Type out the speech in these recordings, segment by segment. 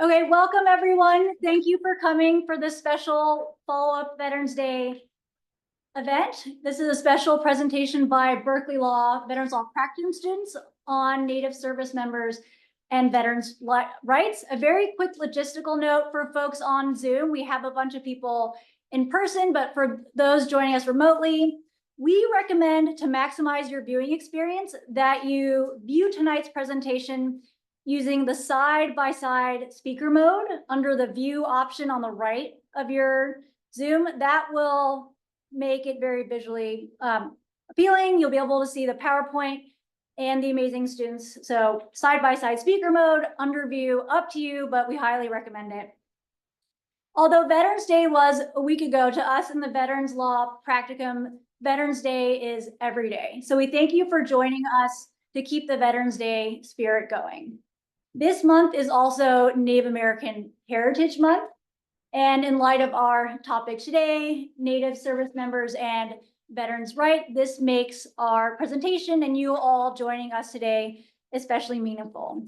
Okay, welcome everyone. Thank you for coming for this special follow-up Veterans Day event. This is a special presentation by Berkeley Law, Veterans Law Practicum students on Native service members and veterans' rights. A very quick logistical note for folks on Zoom. We have a bunch of people in person, but for those joining us remotely, we recommend to maximize your viewing experience that you view tonight's presentation using the side-by-side speaker mode under the view option on the right of your Zoom. That will make it very visually appealing. You'll be able to see the PowerPoint and the amazing students. So side-by-side speaker mode, under view, up to you, but we highly recommend it. Although Veterans Day was a week ago, to us in the Veterans Law Practicum, Veterans Day is every day. So we thank you for joining us to keep the Veterans Day spirit going. This month is also Native American Heritage Month. And in light of our topic today, Native service members and veterans' rights, this makes our presentation and you all joining us today especially meaningful.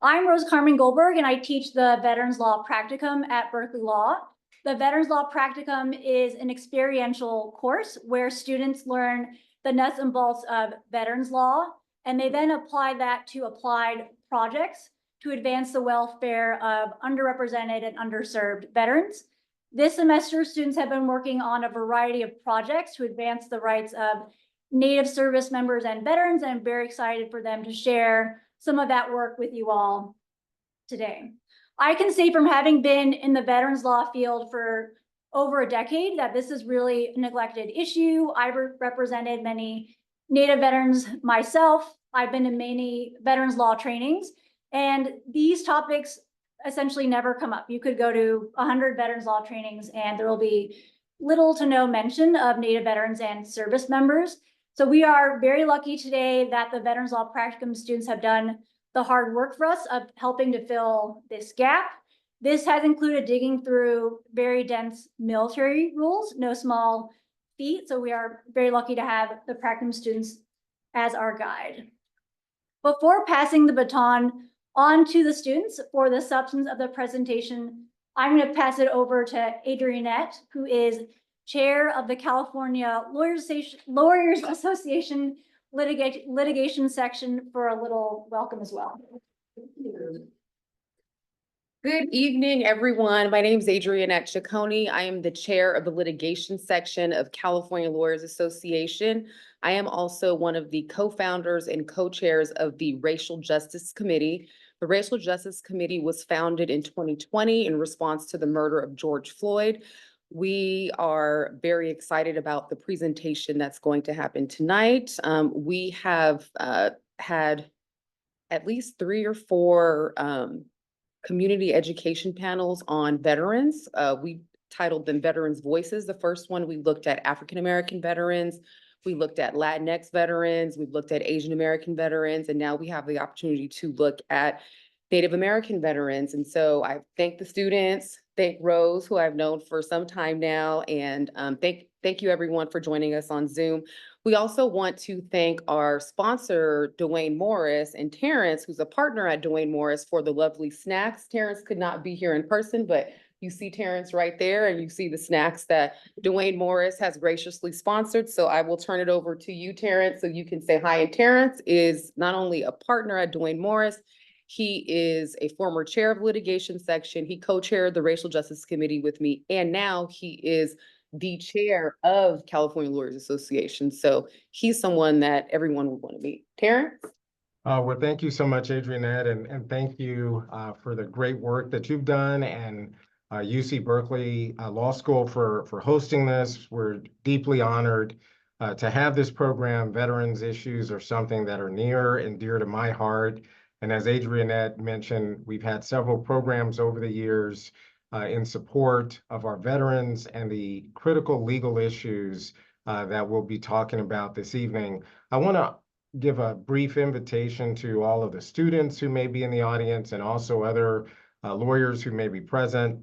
I'm Rose Carmen Goldberg, and I teach the Veterans Law Practicum at Berkeley Law. The Veterans Law Practicum is an experiential course where students learn the nuts and bolts of veterans law, and they then apply that to applied projects to advance the welfare of underrepresented and underserved veterans. This semester, students have been working on a variety of projects to advance the rights of Native service members and veterans, and I'm very excited for them to share some of that work with you all today. I can say from having been in the veterans law field for over a decade that this is really a neglected issue. I've represented many Native veterans myself. I've been in many veterans law trainings, and these topics essentially never come up. You could go to 100 veterans law trainings and there will be little to no mention of Native veterans and service members. So we are very lucky today that the Veterans Law Practicum students have done the hard work for us of helping to fill this gap. This has included digging through very dense military rules, no small feat. So we are very lucky to have the Practicum students as our guide. Before passing the baton on to the students for the substance of the presentation, I'm going to pass it over to Adrianette, who is Chair of the California Lawyers Association litigation section, for a little welcome as well. Good evening, everyone. My name is Adrianette Ciccone. I am the chair of the litigation section of California Lawyers Association. I am also one of the co-founders and co-chairs of the Racial Justice Committee. The Racial Justice Committee was founded in 2020 in response to the murder of George Floyd. We are very excited about the presentation that's going to happen tonight. We have had at least 3 or 4 community education panels on veterans. We titled them Veterans Voices. The first one, we looked at African-American veterans. We looked at Latinx veterans. We've looked at Asian American veterans. And now we have the opportunity to look at Native American veterans. And so I thank the students, thank Rose, who I've known for some time now, and thank you everyone for joining us on Zoom. We also want to thank our sponsor, Dwayne Morris, and Terrence, who's a partner at Dwayne Morris, for the lovely snacks. Terrence could not be here in person, but you see Terrence right there, and you see the snacks that Dwayne Morris has graciously sponsored. So I will turn it over to you, Terrence, so you can say hi. And Terrence is not only a partner at Dwayne Morris, he is a former chair of litigation section. He co-chaired the Racial Justice Committee with me, and now he is the chair of California Lawyers Association. So he's someone that everyone would want to meet. Terrence? Well, thank you so much, Adrianette, and thank you for the great work that you've done, and UC Berkeley Law School for hosting this. We're deeply honored to have this program. Veterans issues are something that are near and dear to my heart. And as Adrianette mentioned, we've had several programs over the years in support of our veterans and the critical legal issues that we'll be talking about this evening. I want to give a brief invitation to all of the students who may be in the audience and also other lawyers who may be present.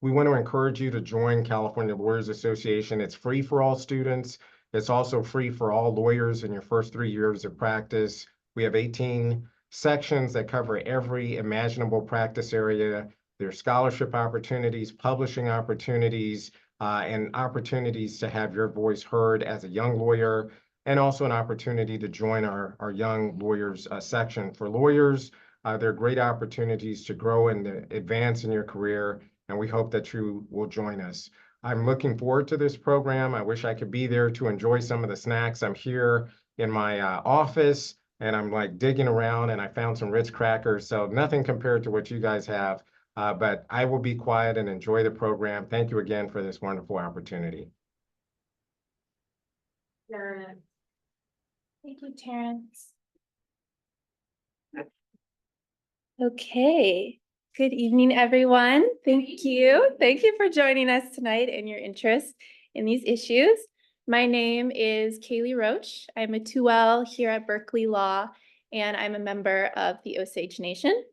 We want to encourage you to join California Lawyers Association. It's free for all students. It's also free for all lawyers in your first 3 years of practice. We have 18 sections that cover every imaginable practice area. There's scholarship opportunities, publishing opportunities, and opportunities to have your voice heard as a young lawyer, and also an opportunity to join our young lawyers section. For lawyers, there are great opportunities to grow and to advance in your career, and we hope that you will join us. I'm looking forward to this program. I wish I could be there to enjoy some of the snacks. I'm here in my office, and I'm like digging around, and I found some Ritz crackers, so nothing compared to what you guys have. But I will be quiet and enjoy the program. Thank you again for this wonderful opportunity. Thank you, Terrence. Okay, good evening, everyone. Thank you. Thank you for joining us tonight and your interest in these issues. My name is Caillie Roach. I'm a 2L here at Berkeley Law, and I'm a member of the Osage Nation.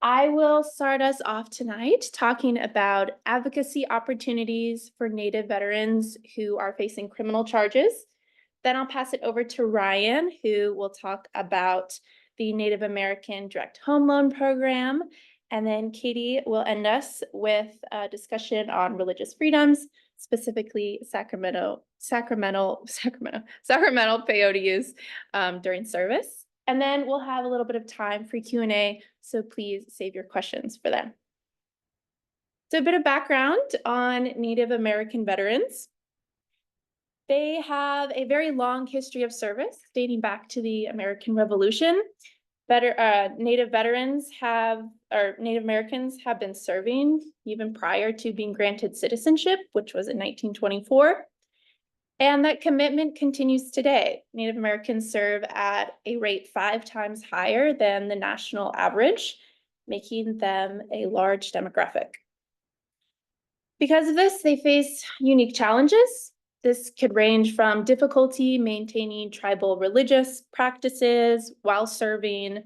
I will start us off tonight talking about advocacy opportunities for Native veterans who are facing criminal charges. Then I'll pass it over to Ryan, who will talk about the Native American Direct Home Loan Program. And then Caity will end us with a discussion on religious freedoms, specifically sacramental peyote use during service. And then we'll have a little bit of time for Q&A, so please save your questions for them. So a bit of background on Native American veterans. They have a very long history of service dating back to the American Revolution. Native Americans have been serving even prior to being granted citizenship, which was in 1924. And that commitment continues today. Native Americans serve at a rate 5 times higher than the national average, making them a large demographic. Because of this, they face unique challenges. This could range from difficulty maintaining tribal religious practices while serving,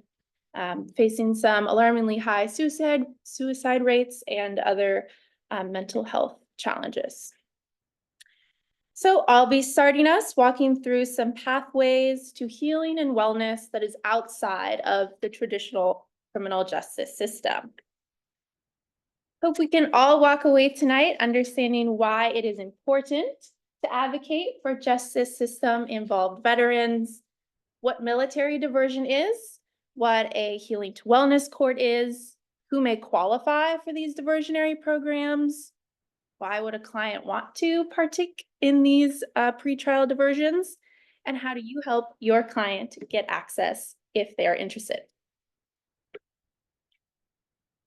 facing some alarmingly high suicide rates, and other mental health challenges. So I'll be starting us walking through some pathways to healing and wellness that is outside of the traditional criminal justice system. Hope we can all walk away tonight understanding why it is important to advocate for justice system involved veterans, what military diversion is, what a healing to wellness court is, who may qualify for these diversionary programs, why would a client want to partake in these pretrial diversions, and how do you help your client get access if they are interested?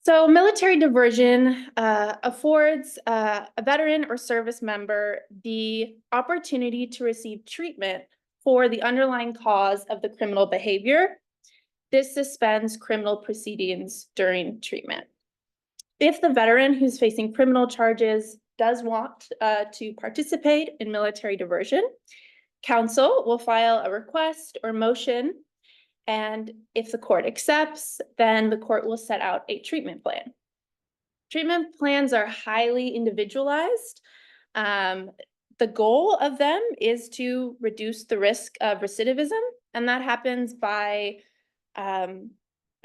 So military diversion affords a veteran or service member the opportunity to receive treatment for the underlying cause of the criminal behavior. This suspends criminal proceedings during treatment. If the veteran who's facing criminal charges does want to participate in military diversion, counsel will file a request or motion, and if the court accepts, then the court will set out a treatment plan. Treatment plans are highly individualized. The goal of them is to reduce the risk of recidivism, and that happens by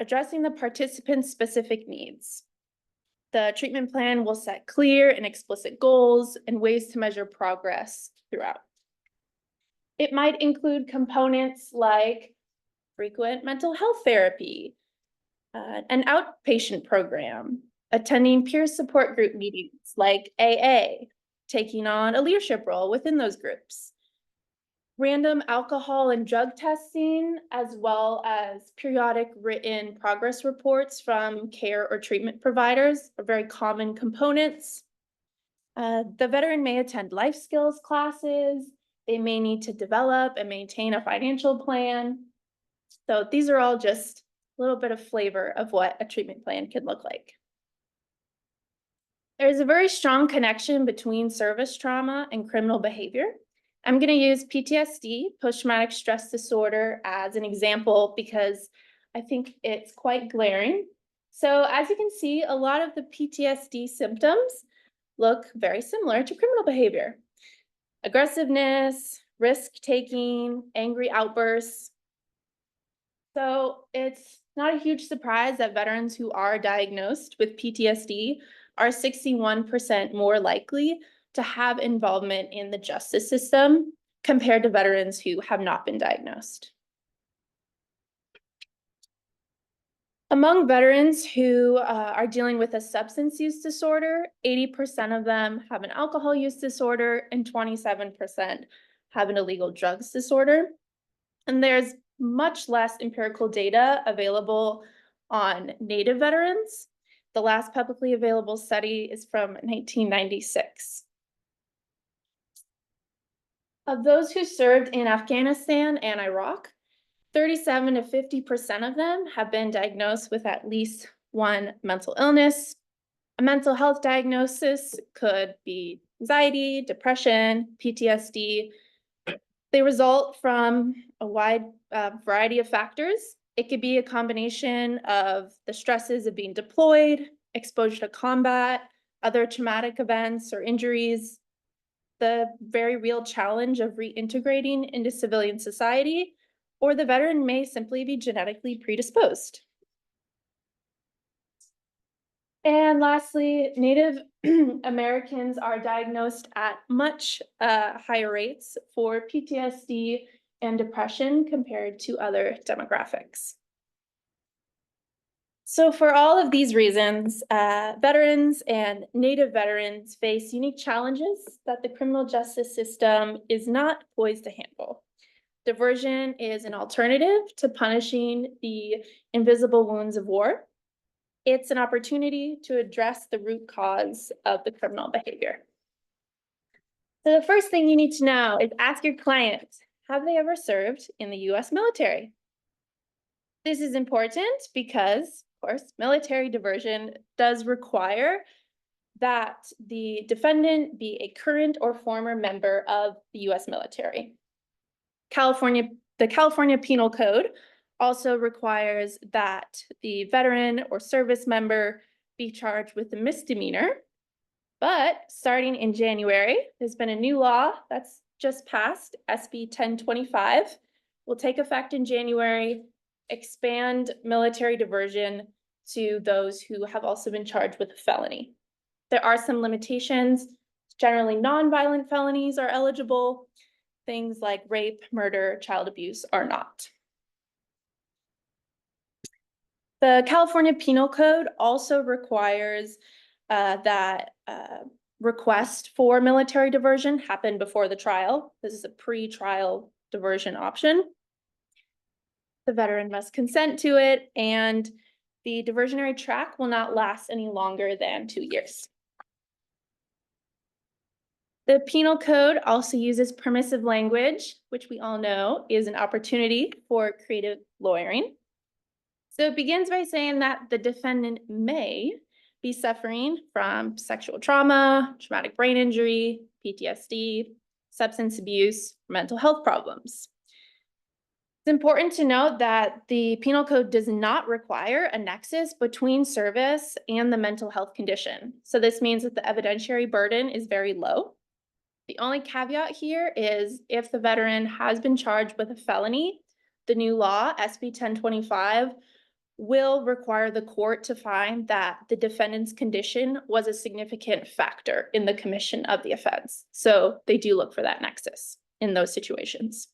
addressing the participant's specific needs. The treatment plan will set clear and explicit goals and ways to measure progress throughout. It might include components like frequent mental health therapy, an outpatient program, attending peer support group meetings like AA, taking on a leadership role within those groups, random alcohol and drug testing, as well as periodic written progress reports from care or treatment providers are very common components. The veteran may attend life skills classes. They may need to develop and maintain a financial plan. So these are all just a little bit of flavor of what a treatment plan can look like. There's a very strong connection between service trauma and criminal behavior. I'm going to use PTSD, post-traumatic stress disorder, as an example because I think it's quite glaring. So as you can see, a lot of the PTSD symptoms look very similar to criminal behavior. Aggressiveness, risk-taking, angry outbursts. So it's not a huge surprise that veterans who are diagnosed with PTSD are 61% more likely to have involvement in the justice system compared to veterans who have not been diagnosed. Among veterans who are dealing with a substance use disorder, 80% of them have an alcohol use disorder and 27% have an illegal drugs disorder. And there's much less empirical data available on Native veterans. The last publicly available study is from 1996. Of those who served in Afghanistan and Iraq, 37 to 50% of them have been diagnosed with at least one mental illness. A mental health diagnosis could be anxiety, depression, PTSD. They result from a wide variety of factors. It could be a combination of the stresses of being deployed, exposure to combat, other traumatic events or injuries, the very real challenge of reintegrating into civilian society, or the veteran may simply be genetically predisposed. And lastly, Native Americans are diagnosed at much higher rates for PTSD and depression compared to other demographics. So for all of these reasons, veterans and Native veterans face unique challenges that the criminal justice system is not poised to handle. Diversion is an alternative to punishing the invisible wounds of war. It's an opportunity to address the root cause of the criminal behavior. So the first thing you need to know is ask your client, have they ever served in the US military? This is important because, of course, military diversion does require that the defendant be a current or former member of the US military. The California Penal Code also requires that the veteran or service member be charged with a misdemeanor. But starting in January, there's been a new law that's just passed, SB 1025, will take effect in January, expand military diversion to those who have also been charged with a felony. There are some limitations. Generally, nonviolent felonies are eligible. Things like rape, murder, child abuse are not. The California Penal Code also requires that request for military diversion happen before the trial. This is a pre-trial diversion option. The veteran must consent to it, and the diversionary track will not last any longer than 2 years. The penal code also uses permissive language, which we all know is an opportunity for creative lawyering. So it begins by saying that the defendant may be suffering from sexual trauma, traumatic brain injury, PTSD, substance abuse, mental health problems. It's important to note that the penal code does not require a nexus between service and the mental health condition. So this means that the evidentiary burden is very low. The only caveat here is if the veteran has been charged with a felony, the new law, SB 1025, will require the court to find that the defendant's condition was a significant factor in the commission of the offense. So they do look for that nexus in those situations.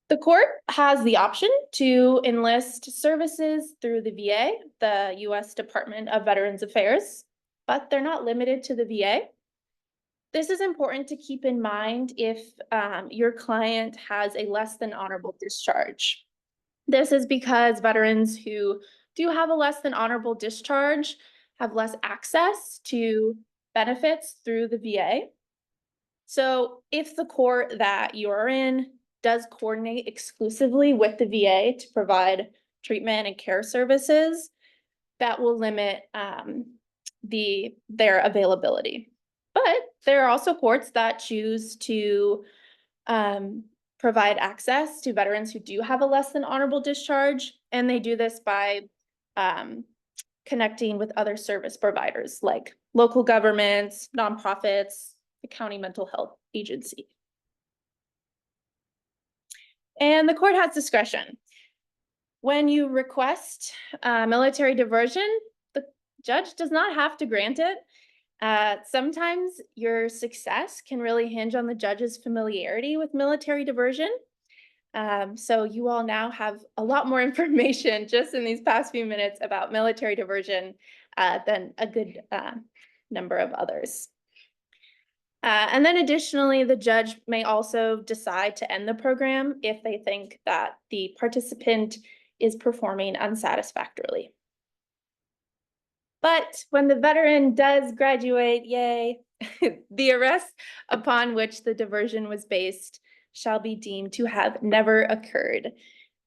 The court has the option to enlist services through the VA, the U.S. Department of Veterans Affairs, but they're not limited to the VA. This is important to keep in mind if your client has a less than honorable discharge. This is because veterans who do have a less than honorable discharge have less access to benefits through the VA. So if the court that you're in does coordinate exclusively with the VA to provide treatment and care services, that will limit their availability. But there are also courts that choose to provide access to veterans who do have a less than honorable discharge, and they do this by connecting with other service providers like local governments, nonprofits, the county mental health agency. And the court has discretion. When you request military diversion, the judge does not have to grant it. Sometimes your success can really hinge on the judge's familiarity with military diversion. So you all now have a lot more information just in these past few minutes about military diversion than a good number of others. And then additionally, the judge may also decide to end the program if they think that the participant is performing unsatisfactorily. But when the veteran does graduate, yay, the arrest upon which the diversion was based shall be deemed to have never occurred.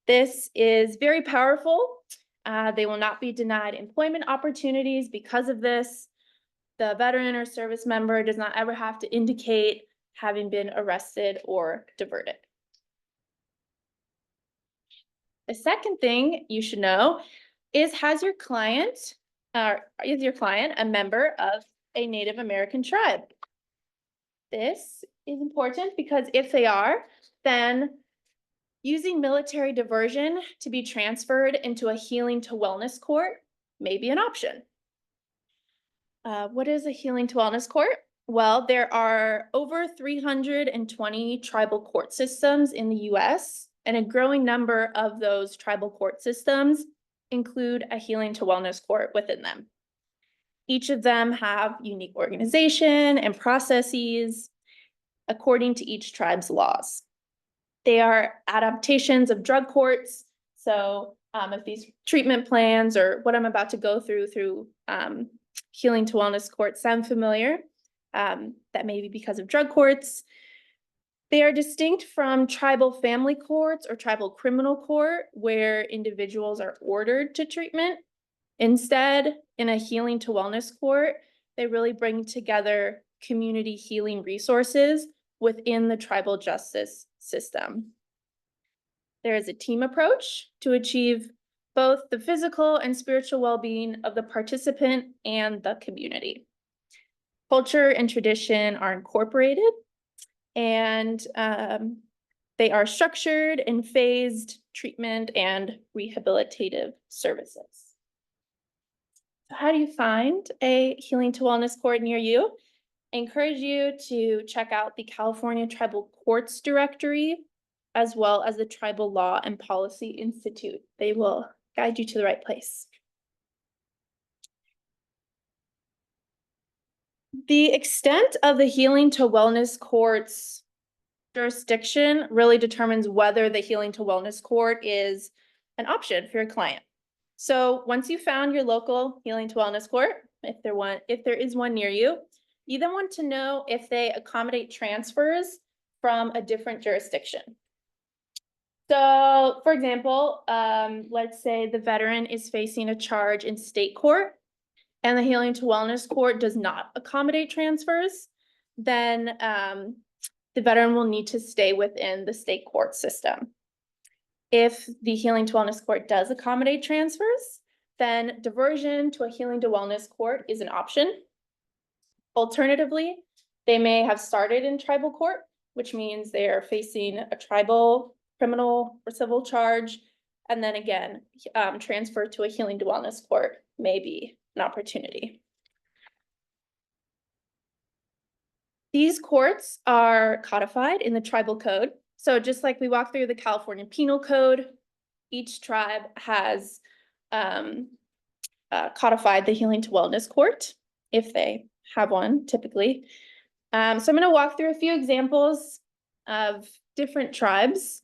This is very powerful. They will not be denied employment opportunities because of this. The veteran or service member does not ever have to indicate having been arrested or diverted. The second thing you should know is, is your client a member of a Native American tribe? This is important because if they are, then using military diversion to be transferred into a healing to wellness court may be an option. What is a healing to wellness court? Well, there are over 320 tribal court systems in the US, and a growing number of those tribal court systems include a healing to wellness court within them. Each of them have unique organization and processes according to each tribe's laws. They are adaptations of drug courts. So if these treatment plans or what I'm about to go through healing to wellness court sound familiar, that may be because of drug courts. They are distinct from tribal family courts or tribal criminal court, where individuals are ordered to treatment. Instead, in a healing to wellness court, they really bring together community healing resources within the tribal justice system. There is a team approach to achieve both the physical and spiritual well-being of the participant and the community. Culture and tradition are incorporated, and they are structured in phased treatment and rehabilitative services. So how do you find a healing to wellness court near you? I encourage you to check out the California Tribal Courts Directory, as well as the Tribal Law and Policy Institute. They will guide you to the right place. The extent of the healing to wellness court's jurisdiction really determines whether the healing to wellness court is an option for your client. So once you found your local healing to wellness court, if there is one near you, you then want to know if they accommodate transfers from a different jurisdiction. So, for example, let's say the veteran is facing a charge in state court and the healing to wellness court does not accommodate transfers, then the veteran will need to stay within the state court system. If the healing to wellness court does accommodate transfers, then diversion to a healing to wellness court is an option. Alternatively, they may have started in tribal court, which means they are facing a tribal criminal or civil charge, and then again, transfer to a healing to wellness court may be an opportunity. These courts are codified in the tribal code. So just like we walked through the California Penal Code, each tribe has codified the healing to wellness court, if they have one typically. So I'm going to walk through a few examples of different tribes.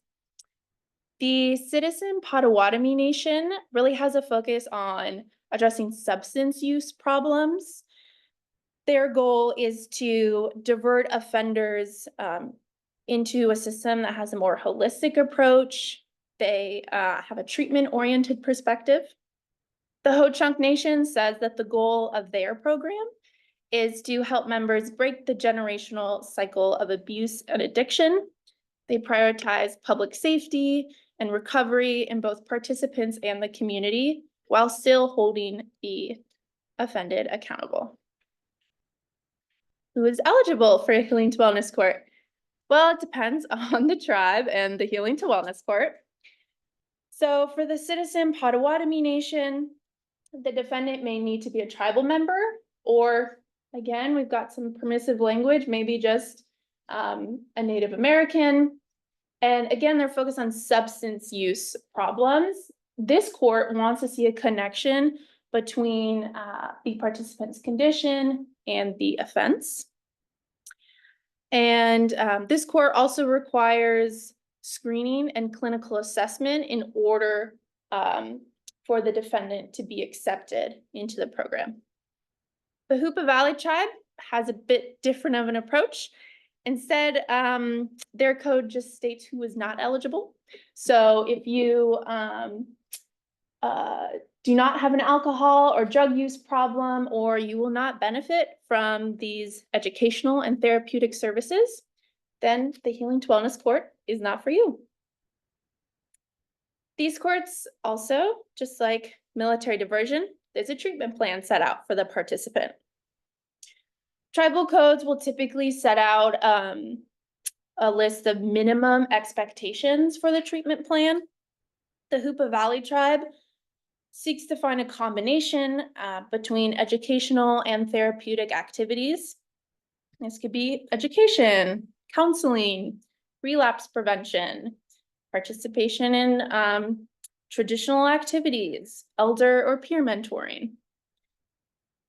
The Citizen Potawatomi Nation really has a focus on addressing substance use problems. Their goal is to divert offenders into a system that has a more holistic approach. They have a treatment-oriented perspective. The Ho-Chunk Nation says that the goal of their program is to help members break the generational cycle of abuse and addiction. They prioritize public safety and recovery in both participants and the community, while still holding the offended accountable. Who is eligible for a healing to wellness court? Well, it depends on the tribe and the Healing to Wellness Court. So for the citizen Potawatomi Nation, the defendant may need to be a tribal member, or again, we've got some permissive language, maybe just a Native American. And again, they're focused on substance use problems. This court wants to see a connection between the participant's condition and the offense. And this court also requires screening and clinical assessment in order for the defendant to be accepted into the program. The Hoopa Valley tribe has a bit different of an approach. Instead, their code just states who is not eligible. So if you do not have an alcohol or drug use problem, or you will not benefit from these educational and therapeutic services, then the Healing to Wellness Court is not for you. These courts also, just like military diversion, there's a treatment plan set out for the participant. Tribal codes will typically set out a list of minimum expectations for the treatment plan. The Hoopa Valley tribe seeks to find a combination between educational and therapeutic activities. This could be education, counseling, relapse prevention, participation in traditional activities, elder or peer mentoring.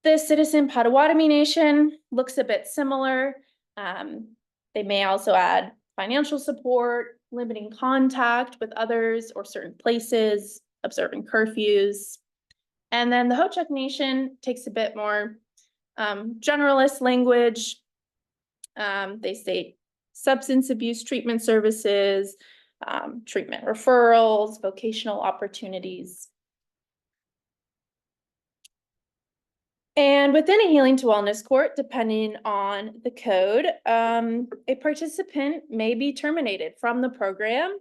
The citizen Potawatomi Nation looks a bit similar. They may also add financial support, limiting contact with others or certain places, observing curfews. And then the Ho-Chunk Nation takes a bit more generalist language. They state substance abuse treatment services, treatment referrals, vocational opportunities. And within a Healing to Wellness Court, depending on the code, a participant may be terminated from the program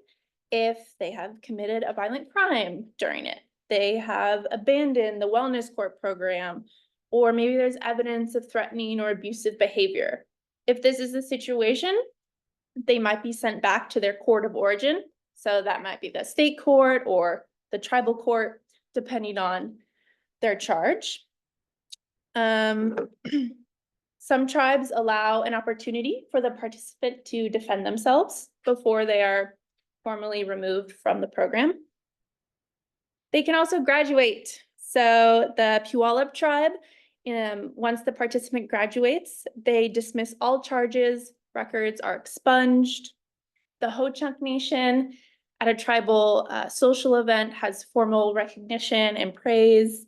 if they have committed a violent crime during it, they have abandoned the wellness court program, or maybe there's evidence of threatening or abusive behavior. If this is the situation, they might be sent back to their court of origin. So that might be the state court or the tribal court, depending on their charge. Some tribes allow an opportunity for the participant to defend themselves before they are formally removed from the program. They can also graduate. So the Puyallup tribe, once the participant graduates, they dismiss all charges, records are expunged. The Ho-Chunk Nation at a tribal social event has formal recognition and praise.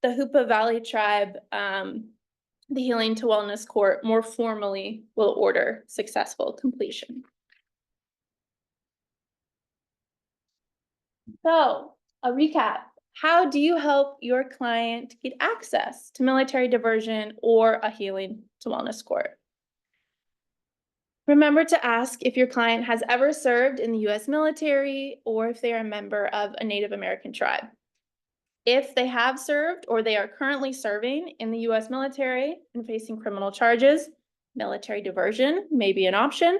The Hoopa Valley tribe, the Healing to Wellness Court more formally will order successful completion. So, a recap. How do you help your client get access to military diversion or a Healing to Wellness Court? Remember to ask if your client has ever served in the U.S. military or if they are a member of a Native American tribe. If they have served or they are currently serving in the U.S. military and facing criminal charges, military diversion may be an option.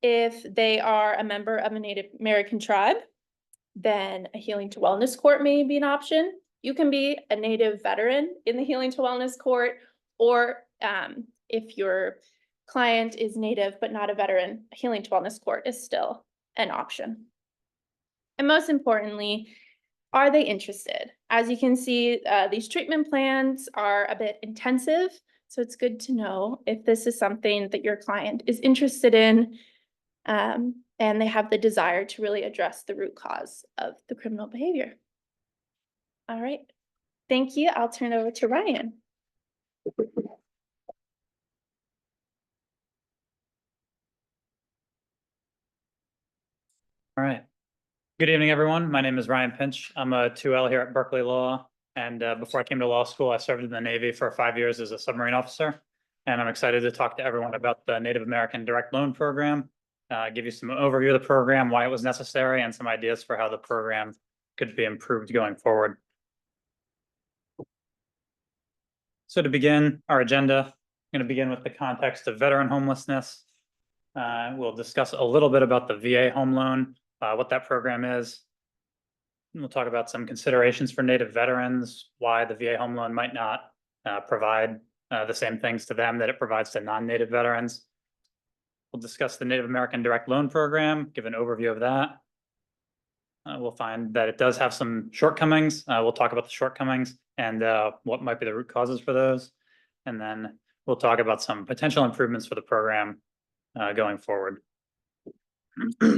If they are a member of a Native American tribe, then a Healing to Wellness Court may be an option. You can be a Native veteran in the Healing to Wellness Court, or if your client is Native but not a veteran, a Healing to Wellness Court is still an option. And most importantly, are they interested? As you can see, these treatment plans are a bit intensive, so it's good to know if this is something that your client is interested in, and they have the desire to really address the root cause of the criminal behavior. All right, thank you. I'll turn it over to Ryan. All right. Good evening, everyone. My name is Ryan Pinch. I'm a 2L here at Berkeley Law. And before I came to law school, I served in the Navy for 5 years as a submarine officer. And I'm excited to talk to everyone about the Native American Direct Loan Program, give you some overview of the program, why it was necessary, and some ideas for how the program could be improved going forward. So to begin our agenda, going to begin with the context of veteran homelessness. We'll discuss a little bit about the VA home loan, what that program is. And we'll talk about some considerations for Native veterans, why the VA home loan might not provide the same things to them that it provides to non-Native veterans. We'll discuss the Native American Direct Loan Program, give an overview of that. We'll find that it does have some shortcomings. We'll talk about the shortcomings and what might be the root causes for those. And then we'll talk about some potential improvements for the program going forward. All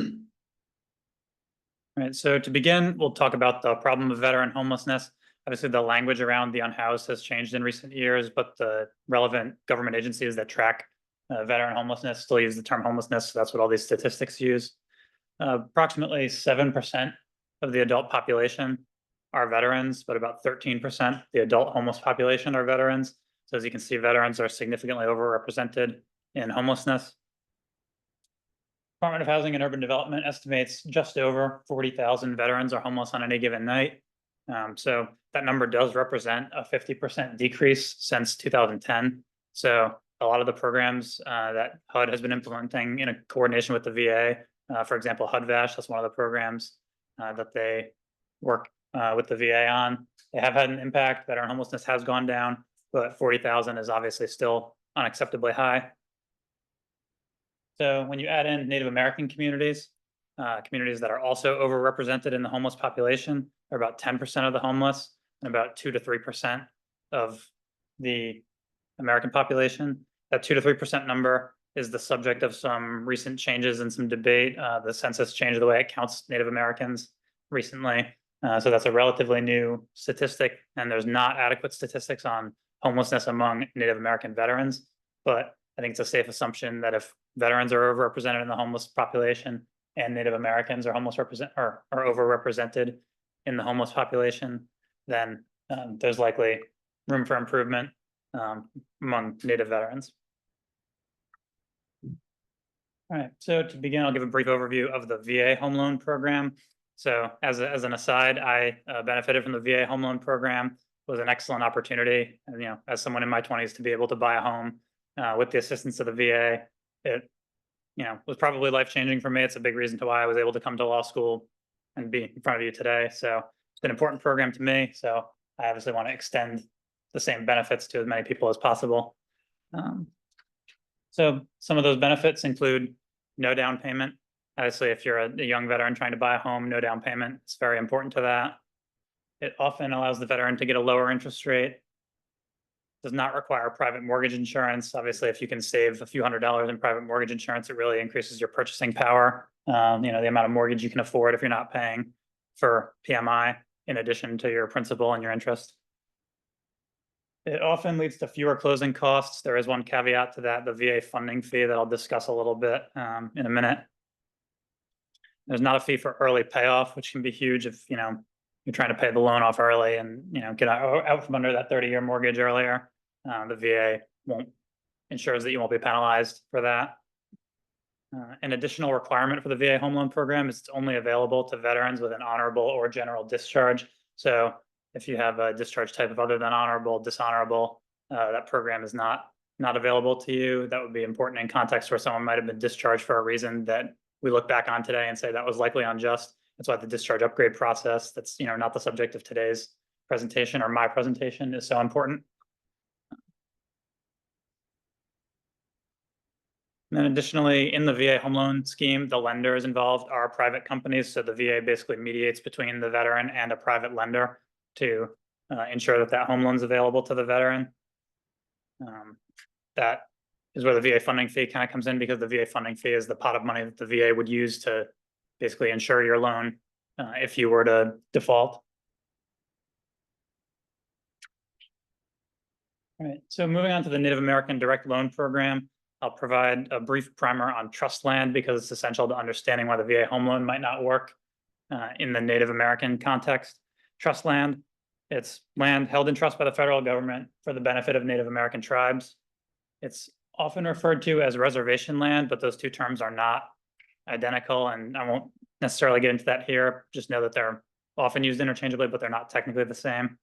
right, so to begin, we'll talk about the problem of veteran homelessness. Obviously, the language around the unhoused has changed in recent years, but the relevant government agencies that track veteran homelessness still use the term homelessness. So that's what all these statistics use. Approximately 7% of the adult population are veterans, but about 13% the adult homeless population are veterans. So as you can see, veterans are significantly overrepresented in homelessness. Department of Housing and Urban Development estimates just over 40,000 veterans are homeless on any given night. So that number does represent a 50% decrease since 2010. So a lot of the programs that HUD has been implementing in a coordination with the VA, for example, HUD-VASH, that's one of the programs that they work with the VA on. They have had an impact. Veteran homelessness has gone down, but 40,000 is obviously still unacceptably high. So when you add in Native American communities, communities that are also overrepresented in the homeless population, are about 10% of the homeless and about 2 to 3% of the American population. That 2 to 3% number is the subject of some recent changes and some debate. The census changed the way it counts Native Americans recently. So that's a relatively new statistic, and there's not adequate statistics on homelessness among Native American veterans. But I think it's a safe assumption that if veterans are overrepresented in the homeless population and Native Americans are overrepresented in the homeless population, then there's likely room for improvement among Native veterans. All right, so to begin, I'll give a brief overview of the VA home loan program. So as an aside, I benefited from the VA home loan program. It was an excellent opportunity, and as someone in my 20s, to be able to buy a home with the assistance of the VA. It was probably life-changing for me. It's a big reason to why I was able to come to law school and be in front of you today. So it's an important program to me. So I obviously want to extend the same benefits to as many people as possible. So some of those benefits include no down payment. Obviously, if you're a young veteran trying to buy a home, no down payment is very important to that. It often allows the veteran to get a lower interest rate. Does not require private mortgage insurance. Obviously, if you can save a few $100s in private mortgage insurance, it really increases your purchasing power. The amount of mortgage you can afford if you're not paying for PMI in addition to your principal and your interest. It often leads to fewer closing costs. There is one caveat to that, the VA funding fee that I'll discuss a little bit in a minute. There's not a fee for early payoff, which can be huge if you're trying to pay the loan off early and get out from under that 30-year mortgage earlier. The VA ensures that you won't be penalized for that. An additional requirement for the VA home loan program is it's only available to veterans with an honorable or general discharge. So if you have a discharge type of other than honorable, dishonorable, that program is not available to you. That would be important in context where someone might have been discharged for a reason that we look back on today and say that was likely unjust. That's why the discharge upgrade process, that's not the subject of today's presentation or my presentation, is so important. And then additionally, in the VA home loan scheme, the lenders involved are private companies. So the VA basically mediates between the veteran and a private lender to ensure that home loan is available to the veteran. That is where the VA funding fee kind of comes in, because the VA funding fee is the pot of money that the VA would use to basically insure your loan if you were to default. All right, so moving on to the Native American Direct Loan Program, I'll provide a brief primer on trust land because it's essential to understanding why the VA home loan might not work in the Native American context. Trust land, it's land held in trust by the federal government for the benefit of Native American tribes. It's often referred to as reservation land, but those two terms are not identical, and I won't necessarily get into that here. Just know that they're often used interchangeably, but they're not technically the same.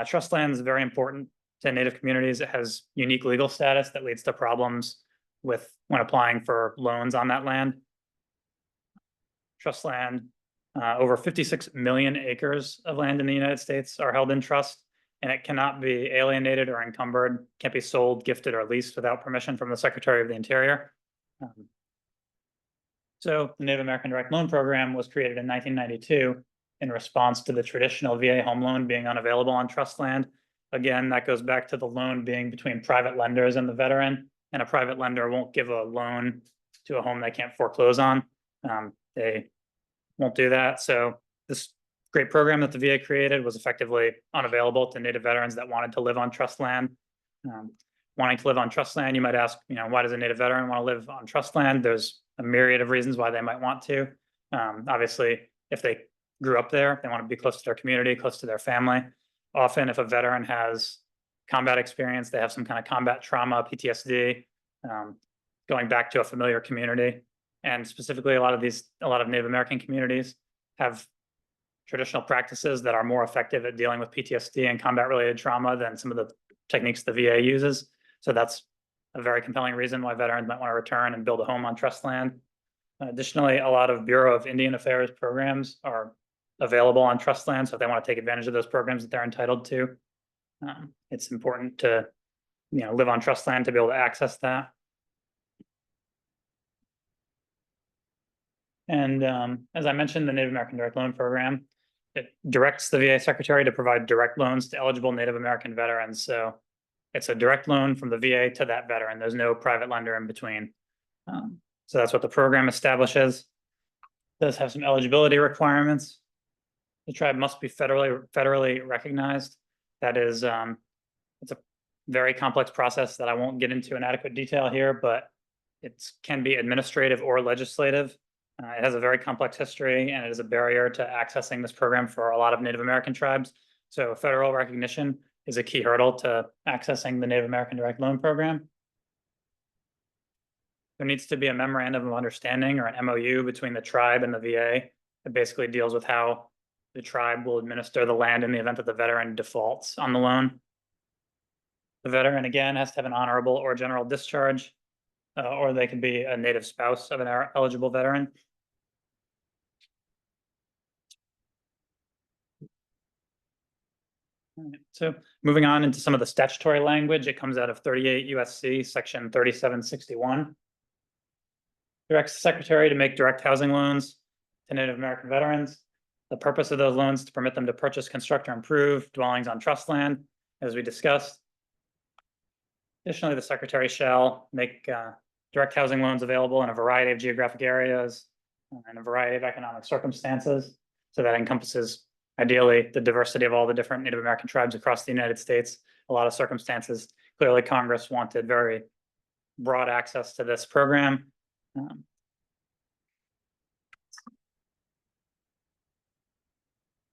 Trust land is very important to Native communities. It has unique legal status that leads to problems with when applying for loans on that land. Trust land, over 56 million acres of land in the United States are held in trust, and it cannot be alienated or encumbered, can't be sold, gifted, or leased without permission from the Secretary of the Interior. So the Native American Direct Loan Program was created in 1992 in response to the traditional VA home loan being unavailable on trust land. Again, that goes back to the loan being between private lenders and the veteran, and a private lender won't give a loan to a home they can't foreclose on. They won't do that. So this great program that the VA created was effectively unavailable to Native veterans that wanted to live on trust land. Wanting to live on trust land, you might ask, why does a Native veteran want to live on trust land? There's a myriad of reasons why they might want to. Obviously, if they grew up there, they want to be close to their community, close to their family. Often, if a veteran has combat experience, they have some kind of combat trauma, PTSD, going back to a familiar community. And specifically, a lot of Native American communities have traditional practices that are more effective at dealing with PTSD and combat-related trauma than some of the techniques the VA uses. So that's a very compelling reason why veterans might want to return and build a home on trust land. Additionally, a lot of Bureau of Indian Affairs programs are available on trust land. So if they want to take advantage of those programs that they're entitled to, it's important to live on trust land to be able to access that. And as I mentioned, the Native American Direct Loan Program, it directs the VA Secretary to provide direct loans to eligible Native American veterans. So it's a direct loan from the VA to that veteran. There's no private lender in between. So that's what the program establishes. It does have some eligibility requirements. The tribe must be federally recognized. That is, it's a very complex process that I won't get into in adequate detail here, but it can be administrative or legislative. It has a very complex history, and it is a barrier to accessing this program for a lot of Native American tribes. So federal recognition is a key hurdle to accessing the Native American Direct Loan Program. There needs to be a memorandum of understanding, or an MOU, between the tribe and the VA that basically deals with how the tribe will administer the land in the event that the veteran defaults on the loan. The veteran, again, has to have an honorable or general discharge, or they could be a Native spouse of an eligible veteran. So moving on into some of the statutory language, it comes out of 38 USC section 3761. Directs the Secretary to make direct housing loans to Native American veterans. The purpose of those loans is to permit them to purchase, construct, or improve dwellings on trust land, as we discussed. Additionally, the Secretary shall make direct housing loans available in a variety of geographic areas and a variety of economic circumstances. So that encompasses, ideally, the diversity of all the different Native American tribes across the United States. A lot of circumstances. Clearly, Congress wanted very broad access to this program.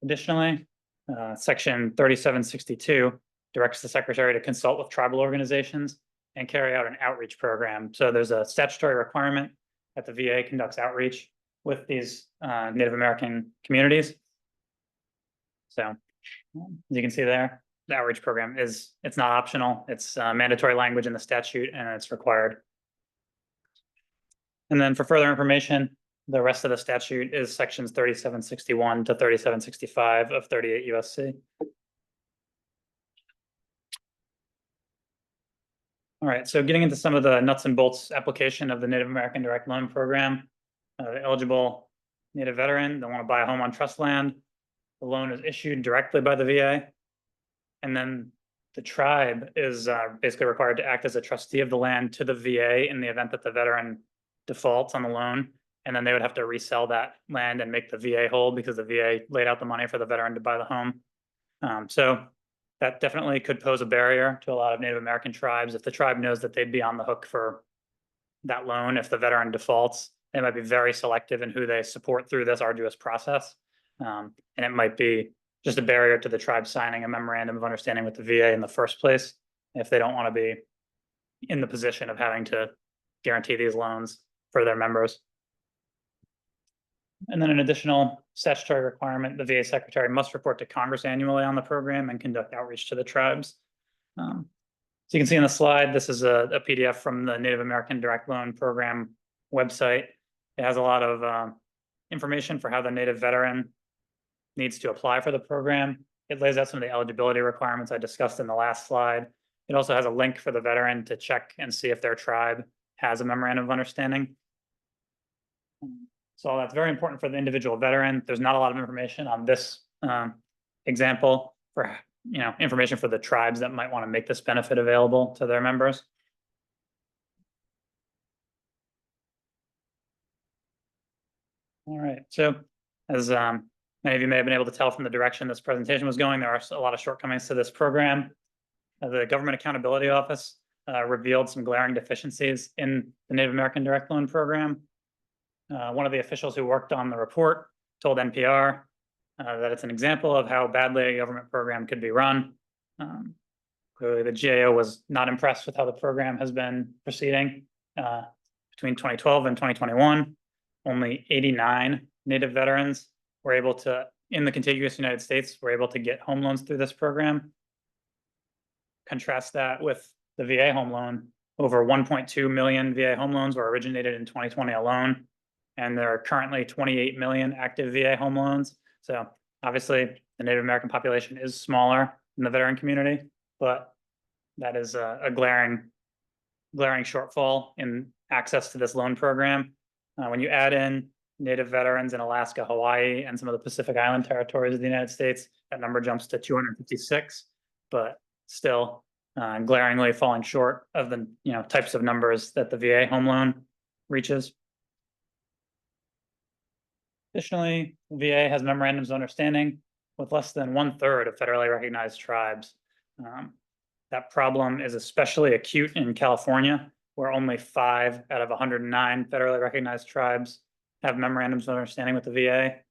Additionally, section 3762 directs the Secretary to consult with tribal organizations and carry out an outreach program. So there's a statutory requirement that the VA conducts outreach with these Native American communities. So as you can see there, the outreach program it's not optional. It's mandatory language in the statute, and it's required. And then for further information, the rest of the statute is sections 3761 to 3765 of 38 USC. All right, so getting into some of the nuts and bolts application of the Native American Direct Loan Program, the eligible Native veteran that want to buy a home on trust land, the loan is issued directly by the VA, and then the tribe is basically required to act as a trustee of the land to the VA in the event that the veteran defaults on the loan, and then they would have to resell that land and make the VA whole because the VA laid out the money for the veteran to buy the home. So that definitely could pose a barrier to a lot of Native American tribes. If the tribe knows that they'd be on the hook for that loan if the veteran defaults, they might be very selective in who they support through this arduous process. And it might be just a barrier to the tribe signing a memorandum of understanding with the VA in the first place if they don't want to be in the position of having to guarantee these loans for their members. And then an additional statutory requirement, the VA Secretary must report to Congress annually on the program and conduct outreach to the tribes. So you can see on the slide, this is a PDF from the Native American Direct Loan Program website. It has a lot of information for how the Native veteran needs to apply for the program. It lays out some of the eligibility requirements I discussed in the last slide. It also has a link for the veteran to check and see if their tribe has a memorandum of understanding. So that's very important for the individual veteran. There's not a lot of information on this example for information for the tribes that might want to make this benefit available to their members. All right, so as many of you may have been able to tell from the direction this presentation was going, there are a lot of shortcomings to this program. The Government Accountability Office revealed some glaring deficiencies in the Native American Direct Loan Program. One of the officials who worked on the report told NPR that it's an example of how badly a government program could be run. Clearly, the GAO was not impressed with how the program has been proceeding. Between 2012 and 2021, only 89 Native veterans were able to, in the contiguous United States, were able to get home loans through this program. Contrast that with the VA home loan. Over 1.2 million VA home loans were originated in 2020 alone, and there are currently 28 million active VA home loans. So obviously, the Native American population is smaller than the veteran community, but that is a glaring shortfall in access to this loan program. When you add in Native veterans in Alaska, Hawaii, and some of the Pacific Island territories of the United States, that number jumps to 256, but still glaringly falling short of the types of numbers that the VA home loan reaches. Additionally, the VA has memorandums of understanding with less than 1/3 of federally recognized tribes. That problem is especially acute in California, where only 5 out of 109 federally recognized tribes have memorandums of understanding with the VA.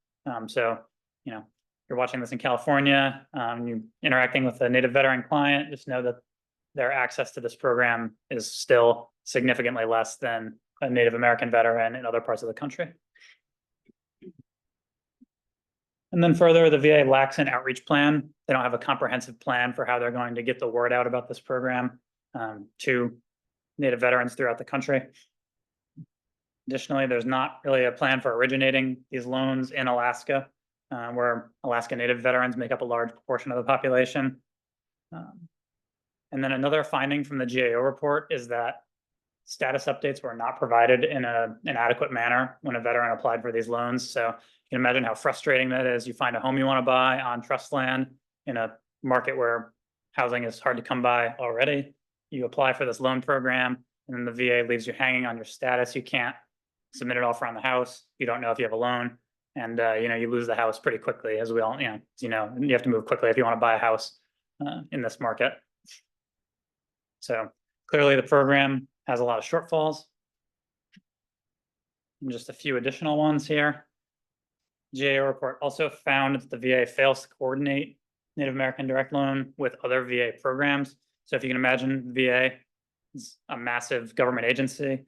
So, you're watching this in California, you're interacting with a Native veteran client, just know that their access to this program is still significantly less than a Native American veteran in other parts of the country. And then further, the VA lacks an outreach plan. They don't have a comprehensive plan for how they're going to get the word out about this program to Native veterans throughout the country. Additionally, there's not really a plan for originating these loans in Alaska, where Alaska Native veterans make up a large proportion of the population. And then another finding from the GAO report is that status updates were not provided in an adequate manner when a veteran applied for these loans. So you can imagine how frustrating that is. You find a home you want to buy on trust land in a market where housing is hard to come by already. You apply for this loan program, and then the VA leaves you hanging on your status. You can't submit an offer on the house. You don't know if you have a loan, and you lose the house pretty quickly, as we all you have to move quickly if you want to buy a house in this market. So clearly, the program has a lot of shortfalls. And just a few additional ones here. GAO report also found that the VA fails to coordinate Native American Direct Loan with other VA programs. So if you can imagine, the VA is a massive government agency.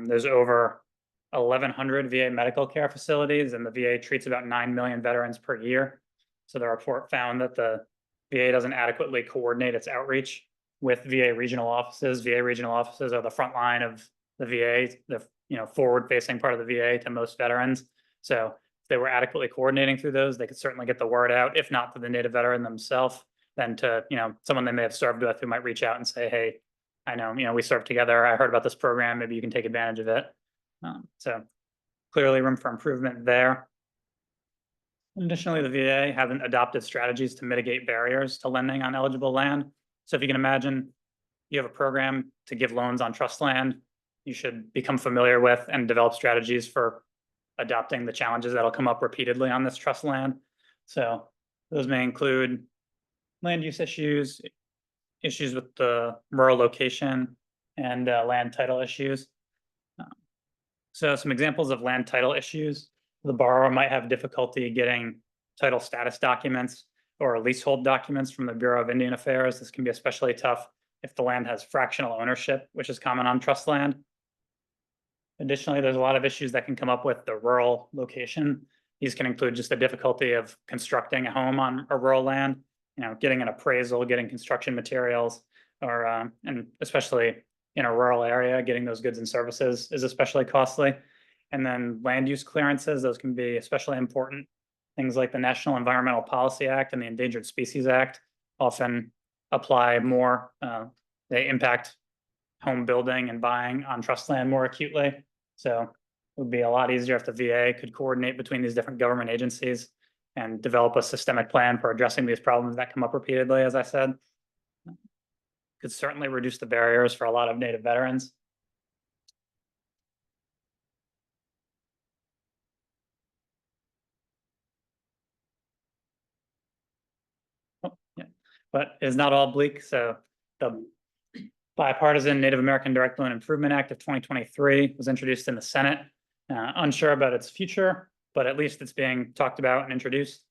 There's over 1,100 VA medical care facilities, and the VA treats about 9 million veterans per year. So the report found that the VA doesn't adequately coordinate its outreach with VA regional offices. VA regional offices are the front line of the VA, the forward-facing part of the VA to most veterans. So if they were adequately coordinating through those, they could certainly get the word out, if not to the Native veteran themselves, then to someone they may have served with who might reach out and say, hey, I know we served together, I heard about this program, maybe you can take advantage of it. So clearly room for improvement there. Additionally, the VA hasn't adopted strategies to mitigate barriers to lending on eligible land. So if you can imagine, you have a program to give loans on trust land, you should become familiar with and develop strategies for adopting the challenges that'll come up repeatedly on this trust land. So those may include land use issues with the rural location, and land title issues. So some examples of land title issues: the borrower might have difficulty getting title status documents or leasehold documents from the Bureau of Indian Affairs. This can be especially tough if the land has fractional ownership, which is common on trust land. Additionally, there's a lot of issues that can come up with the rural location. These can include just the difficulty of constructing a home on a rural land. getting an appraisal, getting construction materials, or, and especially in a rural area, getting those goods and services is especially costly. And then land use clearances, those can be especially important. Things like the National Environmental Policy Act and the Endangered Species Act often apply more. They impact home building and buying on trust land more acutely. So it would be a lot easier if the VA could coordinate between these different government agencies and develop a systemic plan for addressing these problems that come up repeatedly, as I said. Could certainly reduce the barriers for a lot of Native veterans. But it's not all bleak. So the bipartisan Native American Direct Loan Improvement Act of 2023 was introduced in the Senate. Unsure about its future, but at least it's being talked about and introduced.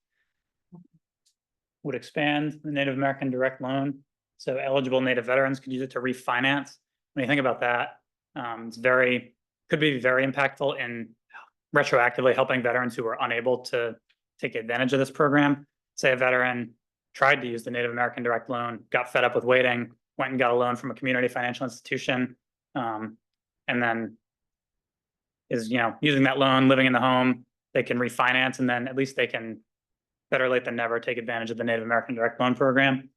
Would expand the Native American Direct Loan. So eligible Native veterans could use it to refinance. When you think about that, could be very impactful in retroactively helping veterans who were unable to take advantage of this program. Say a veteran tried to use the Native American Direct Loan, got fed up with waiting, went and got a loan from a community financial institution, and then is using that loan, living in the home. They can refinance, and then at least they can, better late than never, take advantage of the Native American Direct Loan Program.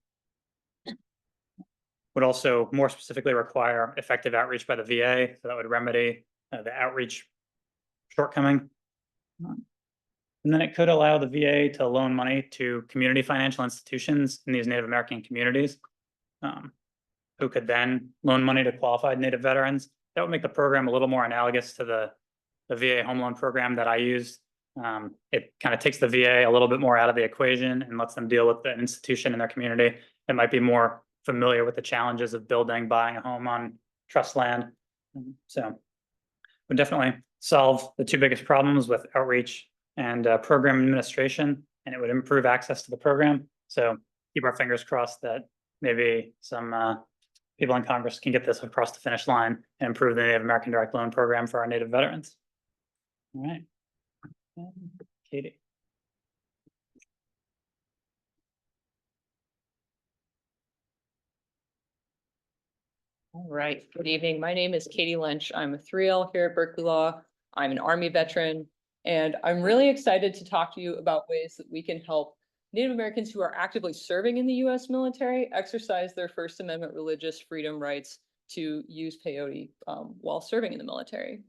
Would also more specifically require effective outreach by the VA, so that would remedy the outreach shortcoming. And then it could allow the VA to loan money to community financial institutions in these Native American communities, who could then loan money to qualified Native veterans. That would make the program a little more analogous to the VA home loan program that I used. It kind of takes the VA a little bit more out of the equation and lets them deal with the institution in their community that might be more familiar with the challenges of buying a home on trust land. So would definitely solve the two biggest problems with outreach and program administration, and it would improve access to the program. So keep our fingers crossed that maybe some people in Congress can get this across the finish line and improve the Native American Direct Loan Program for our Native veterans. All right. Caity. All right, good evening. My name is Caity Lynch. I'm a 3L here at Berkeley Law. I'm an Army veteran, and I'm really excited to talk to you about ways that we can help Native Americans who are actively serving in the US military exercise their First Amendment religious freedom rights to use peyote while serving in the military.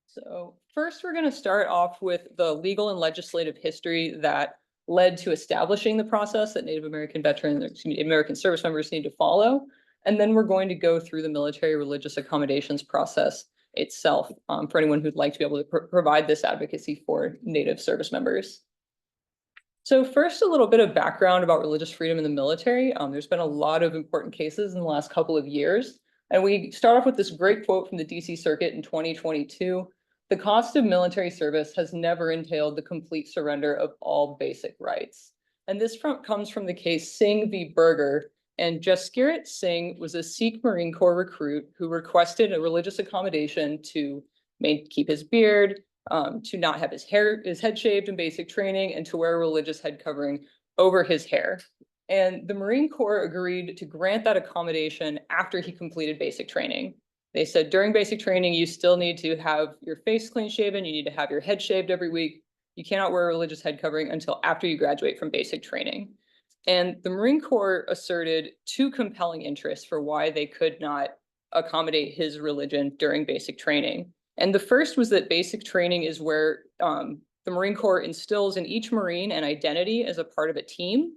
So first, we're going to start off with the legal and legislative history that led to establishing the process that Native American veterans, American service members need to follow. And then we're going to go through the military religious accommodations process itself for anyone who'd like to be able to provide this advocacy for Native service members. So first, a little bit of background about religious freedom in the military. There's been a lot of important cases in the last couple of years. And we start off with this great quote from the DC Circuit in 2022. The cost of military service has never entailed the complete surrender of all basic rights. And this comes from the case Singh v. Berger. And Jaskirat Singh was a Sikh Marine Corps recruit who requested a religious accommodation to keep his beard, to not have his head shaved in basic training, and to wear a religious head covering over his hair. And the Marine Corps agreed to grant that accommodation after he completed basic training. They said during basic training, you still need to have your face clean shaven, you need to have your head shaved every week. You cannot wear a religious head covering until after you graduate from basic training. And the Marine Corps asserted two compelling interests for why they could not accommodate his religion during basic training. And the first was that basic training is where the Marine Corps instills in each Marine an identity as a part of a team,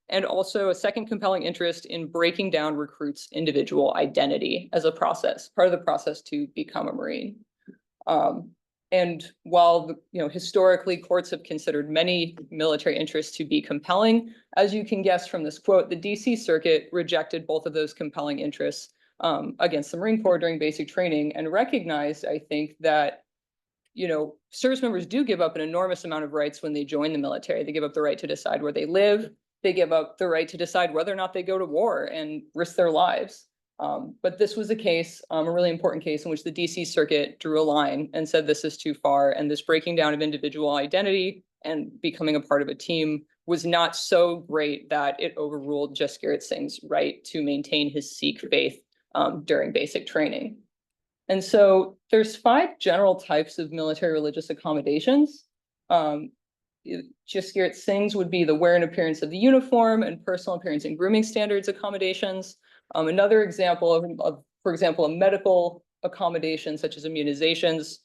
and also a second compelling interest in breaking down recruits' individual identity as a process, part of the process to become a Marine. And while historically courts have considered many military interests to be compelling, as you can guess from this quote, the DC Circuit rejected both of those compelling interests against the Marine Corps during basic training, and recognized, I think, that service members do give up an enormous amount of rights when they join the military. They give up the right to decide where they live. They give up the right to decide whether or not they go to war and risk their lives. But this was a case, a really important case in which the DC Circuit drew a line and said this is too far, and this breaking down of individual identity and becoming a part of a team was not so great that it overruled Jaskirat Singh's right to maintain his Sikh faith during basic training. And so there's 5 general types of military religious accommodations. Jaskirat Singh's would be the wear and appearance of the uniform and personal appearance and grooming standards accommodations. Another example of, for example, a medical accommodation such as immunizations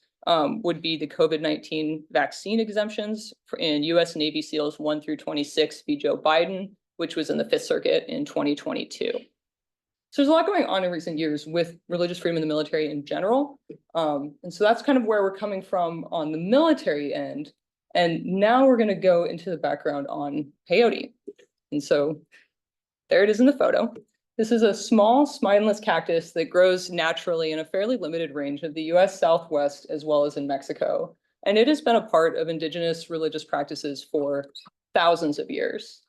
would be the COVID-19 vaccine exemptions in US Navy SEALs 1 through 26 v. Joe Biden, which was in the Fifth Circuit in 2022. So there's a lot going on in recent years with religious freedom in the military in general. And so that's kind of where we're coming from on the military end. And now we're going to go into the background on peyote. And so there it is in the photo. This is a small spineless cactus that grows naturally in a fairly limited range of the US Southwest as well as in Mexico. And it has been a part of indigenous religious practices for thousands of years.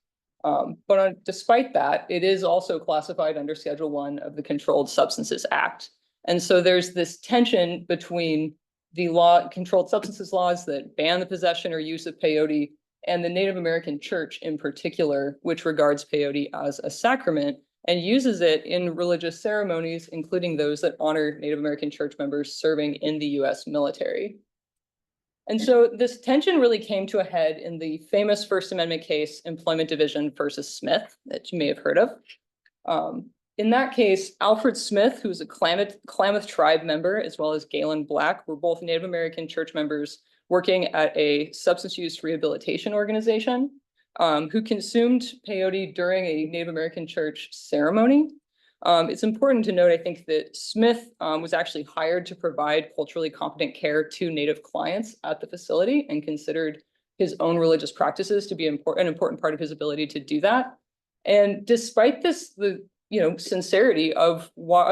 Despite that, it is also classified under Schedule 1 of the Controlled Substances Act. And so there's this tension between the controlled substances laws that ban the possession or use of peyote and the Native American Church in particular, which regards peyote as a sacrament and uses it in religious ceremonies, including those that honor Native American church members serving in the US military. And so this tension really came to a head in the famous First Amendment case, Employment Division versus Smith, that you may have heard of. In that case, Alfred Smith, who was a Klamath tribe member, as well as Galen Black, were both Native American church members working at a substance use rehabilitation organization, who consumed peyote during a Native American church ceremony. It's important to note, I think, that Smith was actually hired to provide culturally competent care to Native clients at the facility and considered his own religious practices to be an important part of his ability to do that. And despite this, the sincerity of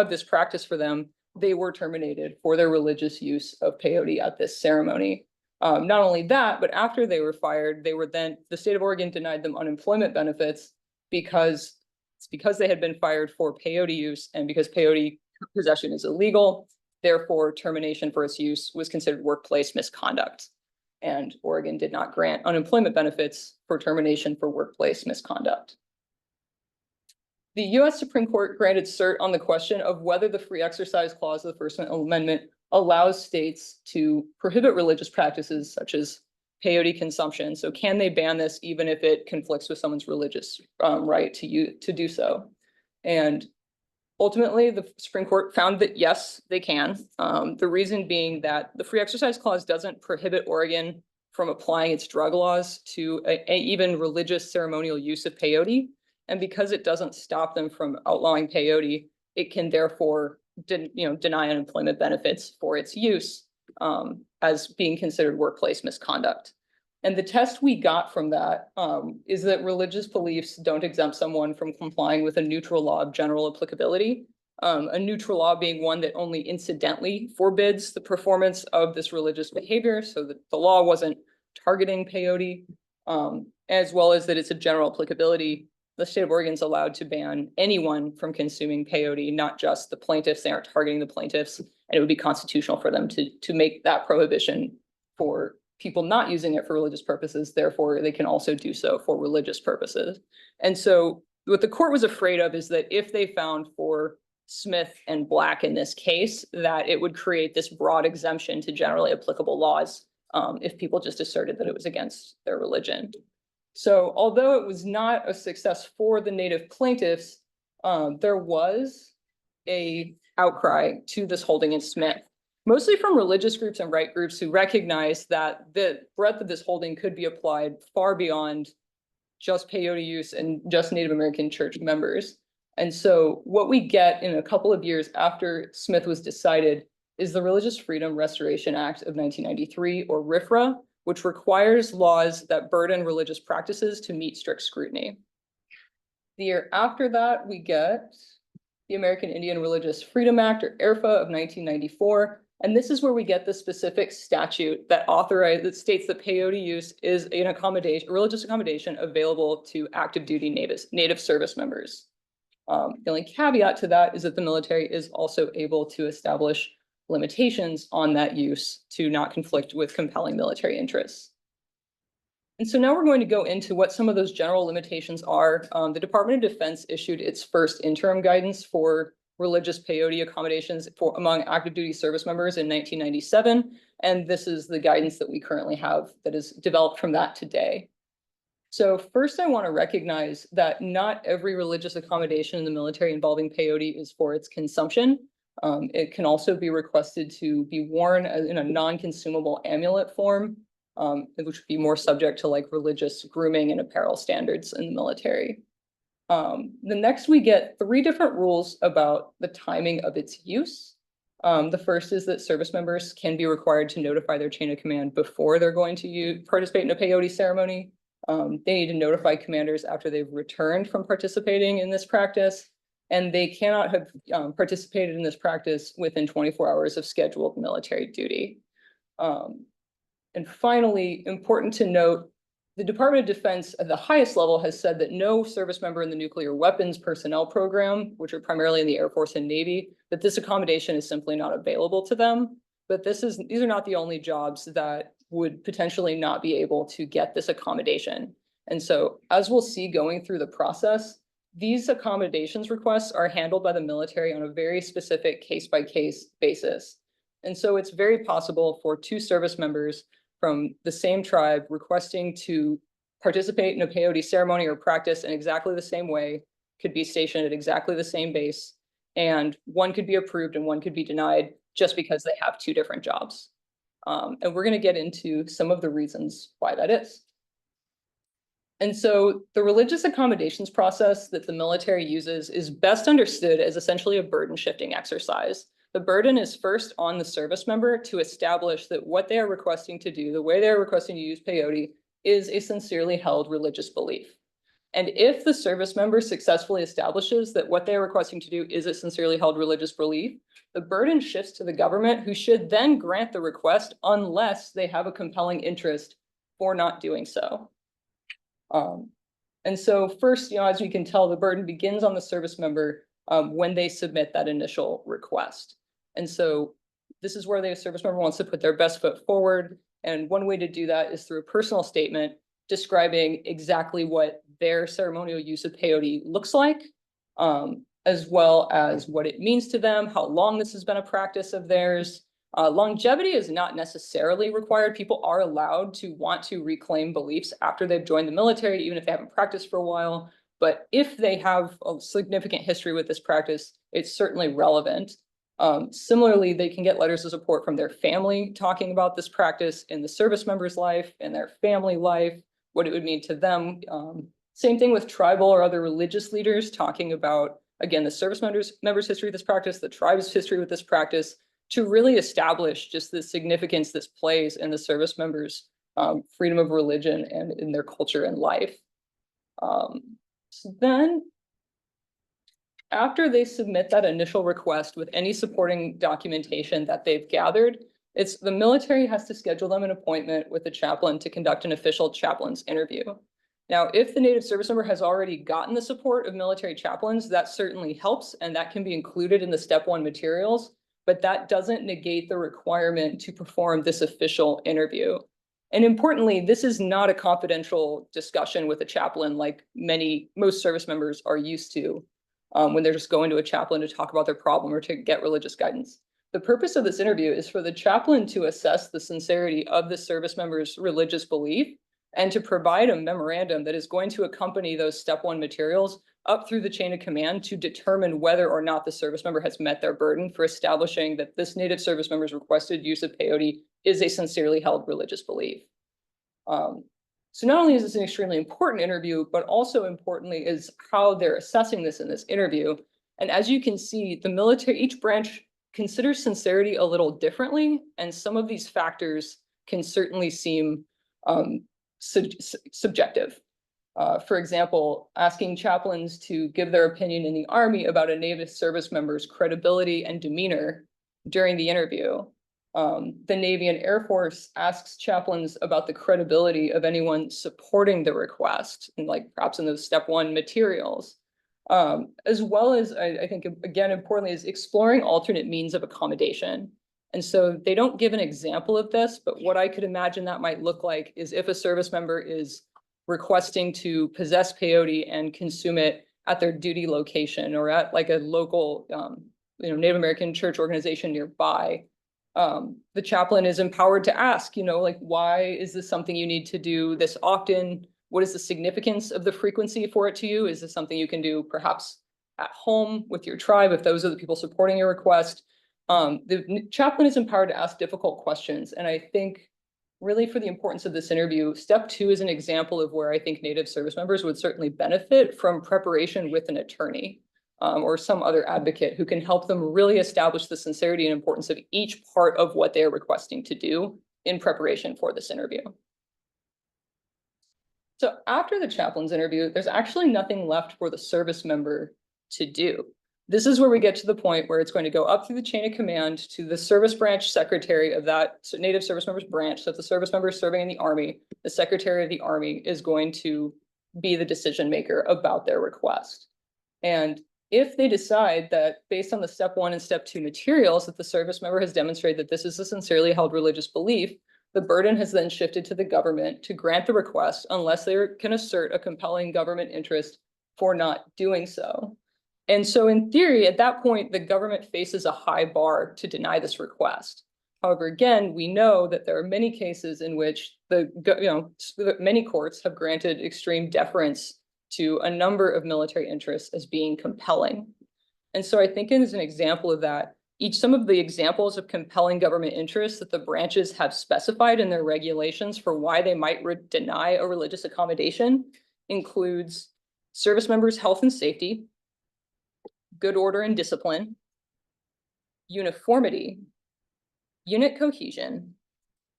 this practice for them, they were terminated for their religious use of peyote at this ceremony. Not only that, but after they were fired, the state of Oregon denied them unemployment benefits because they had been fired for peyote use, and because peyote possession is illegal, therefore termination for its use was considered workplace misconduct. And Oregon did not grant unemployment benefits for termination for workplace misconduct. The US Supreme Court granted cert on the question of whether the free exercise clause of the First Amendment allows states to prohibit religious practices such as peyote consumption. So can they ban this even if it conflicts with someone's religious right to do so? And ultimately, the Supreme Court found that yes, they can. The reason being that the free exercise clause doesn't prohibit Oregon from applying its drug laws to even religious ceremonial use of peyote. And because it doesn't stop them from outlawing peyote, it can therefore deny unemployment benefits for its use as being considered workplace misconduct. And the test we got from that is that religious beliefs don't exempt someone from complying with a neutral law of general applicability. A neutral law being one that only incidentally forbids the performance of this religious behavior, so that the law wasn't targeting peyote, as well as that it's a general applicability. The state of Oregon is allowed to ban anyone from consuming peyote, not just the plaintiffs. They aren't targeting the plaintiffs, and it would be constitutional for them to make that prohibition for people not using it for religious purposes. Therefore, they can also do so for religious purposes. And so what the court was afraid of is that if they found for Smith and Black in this case, that it would create this broad exemption to generally applicable laws if people just asserted that it was against their religion. So although it was not a success for the Native plaintiffs, there was a outcry to this holding in Smith, mostly from religious groups and right groups who recognized that the breadth of this holding could be applied far beyond just peyote use and just Native American church members. And so what we get in a couple of years after Smith was decided is the Religious Freedom Restoration Act of 1993, or RFRA, which requires laws that burden religious practices to meet strict scrutiny. The year after that, we get the American Indian Religious Freedom Act, or ARFA, of 1994. And this is where we get the specific statute that states that peyote use is an accommodation, a religious accommodation available to active duty Native service members. The only caveat to that is that the military is also able to establish limitations on that use to not conflict with compelling military interests. And so now we're going to go into what some of those general limitations are. The Department of Defense issued its first interim guidance for religious peyote accommodations among active duty service members in 1997. And this is the guidance that we currently have that is developed from that today. So first, I want to recognize that not every religious accommodation in the military involving peyote is for its consumption. It can also be requested to be worn in a non-consumable amulet form, which would be more subject to like religious grooming and apparel standards in the military. The next, we get 3 different rules about the timing of its use. The first is that service members can be required to notify their chain of command before they're going to participate in a peyote ceremony. They need to notify commanders after they've returned from participating in this practice, and they cannot have participated in this practice within 24 hours of scheduled military duty. And finally, important to note, the Department of Defense at the highest level has said that no service member in the nuclear weapons personnel program, which are primarily in the Air Force and Navy, that this accommodation is simply not available to them. But these are not the only jobs that would potentially not be able to get this accommodation. And so, as we'll see going through the process, these accommodations requests are handled by the military on a very specific case-by-case basis. And so it's very possible for 2 service members from the same tribe requesting to participate in a peyote ceremony or practice in exactly the same way, could be stationed at exactly the same base, and one could be approved and one could be denied just because they have 2 different jobs. And we're going to get into some of the reasons why that is. And so the religious accommodations process that the military uses is best understood as essentially a burden shifting exercise. The burden is first on the service member to establish that what they are requesting to do, the way they are requesting to use peyote, is a sincerely held religious belief. And if the service member successfully establishes that what they are requesting to do is a sincerely held religious belief, the burden shifts to the government, who should then grant the request unless they have a compelling interest for not doing so. And so first, as we can tell, the burden begins on the service member when they submit that initial request. And so this is where the service member wants to put their best foot forward. And one way to do that is through a personal statement describing exactly what their ceremonial use of peyote looks like, as well as what it means to them, how long this has been a practice of theirs. Longevity is not necessarily required. People are allowed to want to reclaim beliefs after they've joined the military, even if they haven't practiced for a while. But if they have a significant history with this practice, it's certainly relevant. Similarly, they can get letters of support from their family talking about this practice in the service member's life and their family life, what it would mean to them. Same thing with tribal or other religious leaders talking about, again, the service members' history with this practice, the tribe's history with this practice, to really establish just the significance this plays in the service members' freedom of religion and in their culture and life. So then, after they submit that initial request with any supporting documentation that they've gathered, the military has to schedule them an appointment with the chaplain to conduct an official chaplain's interview. Now, if the Native service member has already gotten the support of military chaplains, that certainly helps, and that can be included in the step 1 materials, but that doesn't negate the requirement to perform this official interview. And importantly, this is not a confidential discussion with a chaplain like most service members are used to when they're just going to a chaplain to talk about their problem or to get religious guidance. The purpose of this interview is for the chaplain to assess the sincerity of the service member's religious belief and to provide a memorandum that is going to accompany those step 1 materials up through the chain of command to determine whether or not the service member has met their burden for establishing that this Native service member's requested use of peyote is a sincerely held religious belief. So not only is this an extremely important interview, but also importantly is how they're assessing this in this interview. And as you can see, the military, each branch considers sincerity a little differently, and some of these factors can certainly seem subjective. For example, asking chaplains to give their opinion in the Army about a Native service member's credibility and demeanor during the interview. The Navy and Air Force asks chaplains about the credibility of anyone supporting the request, and like perhaps in those step 1 materials, as well as I think, again, importantly, is exploring alternate means of accommodation. And so they don't give an example of this, but what I could imagine that might look like is if a service member is requesting to possess peyote and consume it at their duty location or at like a local, Native American church organization nearby, the chaplain is empowered to ask, like, why is this something you need to do this often? What is the significance of the frequency for it to you? Is this something you can do perhaps at home with your tribe if those are the people supporting your request? The chaplain is empowered to ask difficult questions. And I think really for the importance of this interview, step 2 is an example of where I think Native service members would certainly benefit from preparation with an attorney or some other advocate who can help them really establish the sincerity and importance of each part of what they are requesting to do in preparation for this interview. So after the chaplain's interview, there's actually nothing left for the service member to do. This is where we get to the point where it's going to go up through the chain of command to the service branch secretary of that Native service members branch. So if the service member is serving in the Army, the secretary of the Army is going to be the decision maker about their request. And if they decide that based on the step 1 and step 2 materials that the service member has demonstrated that this is a sincerely held religious belief, the burden has then shifted to the government to grant the request unless they can assert a compelling government interest for not doing so. And so in theory, at that point, the government faces a high bar to deny this request. However, again, we know that there are many cases in which many courts have granted extreme deference to a number of military interests as being compelling. And so I think as an example of that, some of the examples of compelling government interests that the branches have specified in their regulations for why they might deny a religious accommodation includes service members' health and safety, good order and discipline, uniformity, unit cohesion,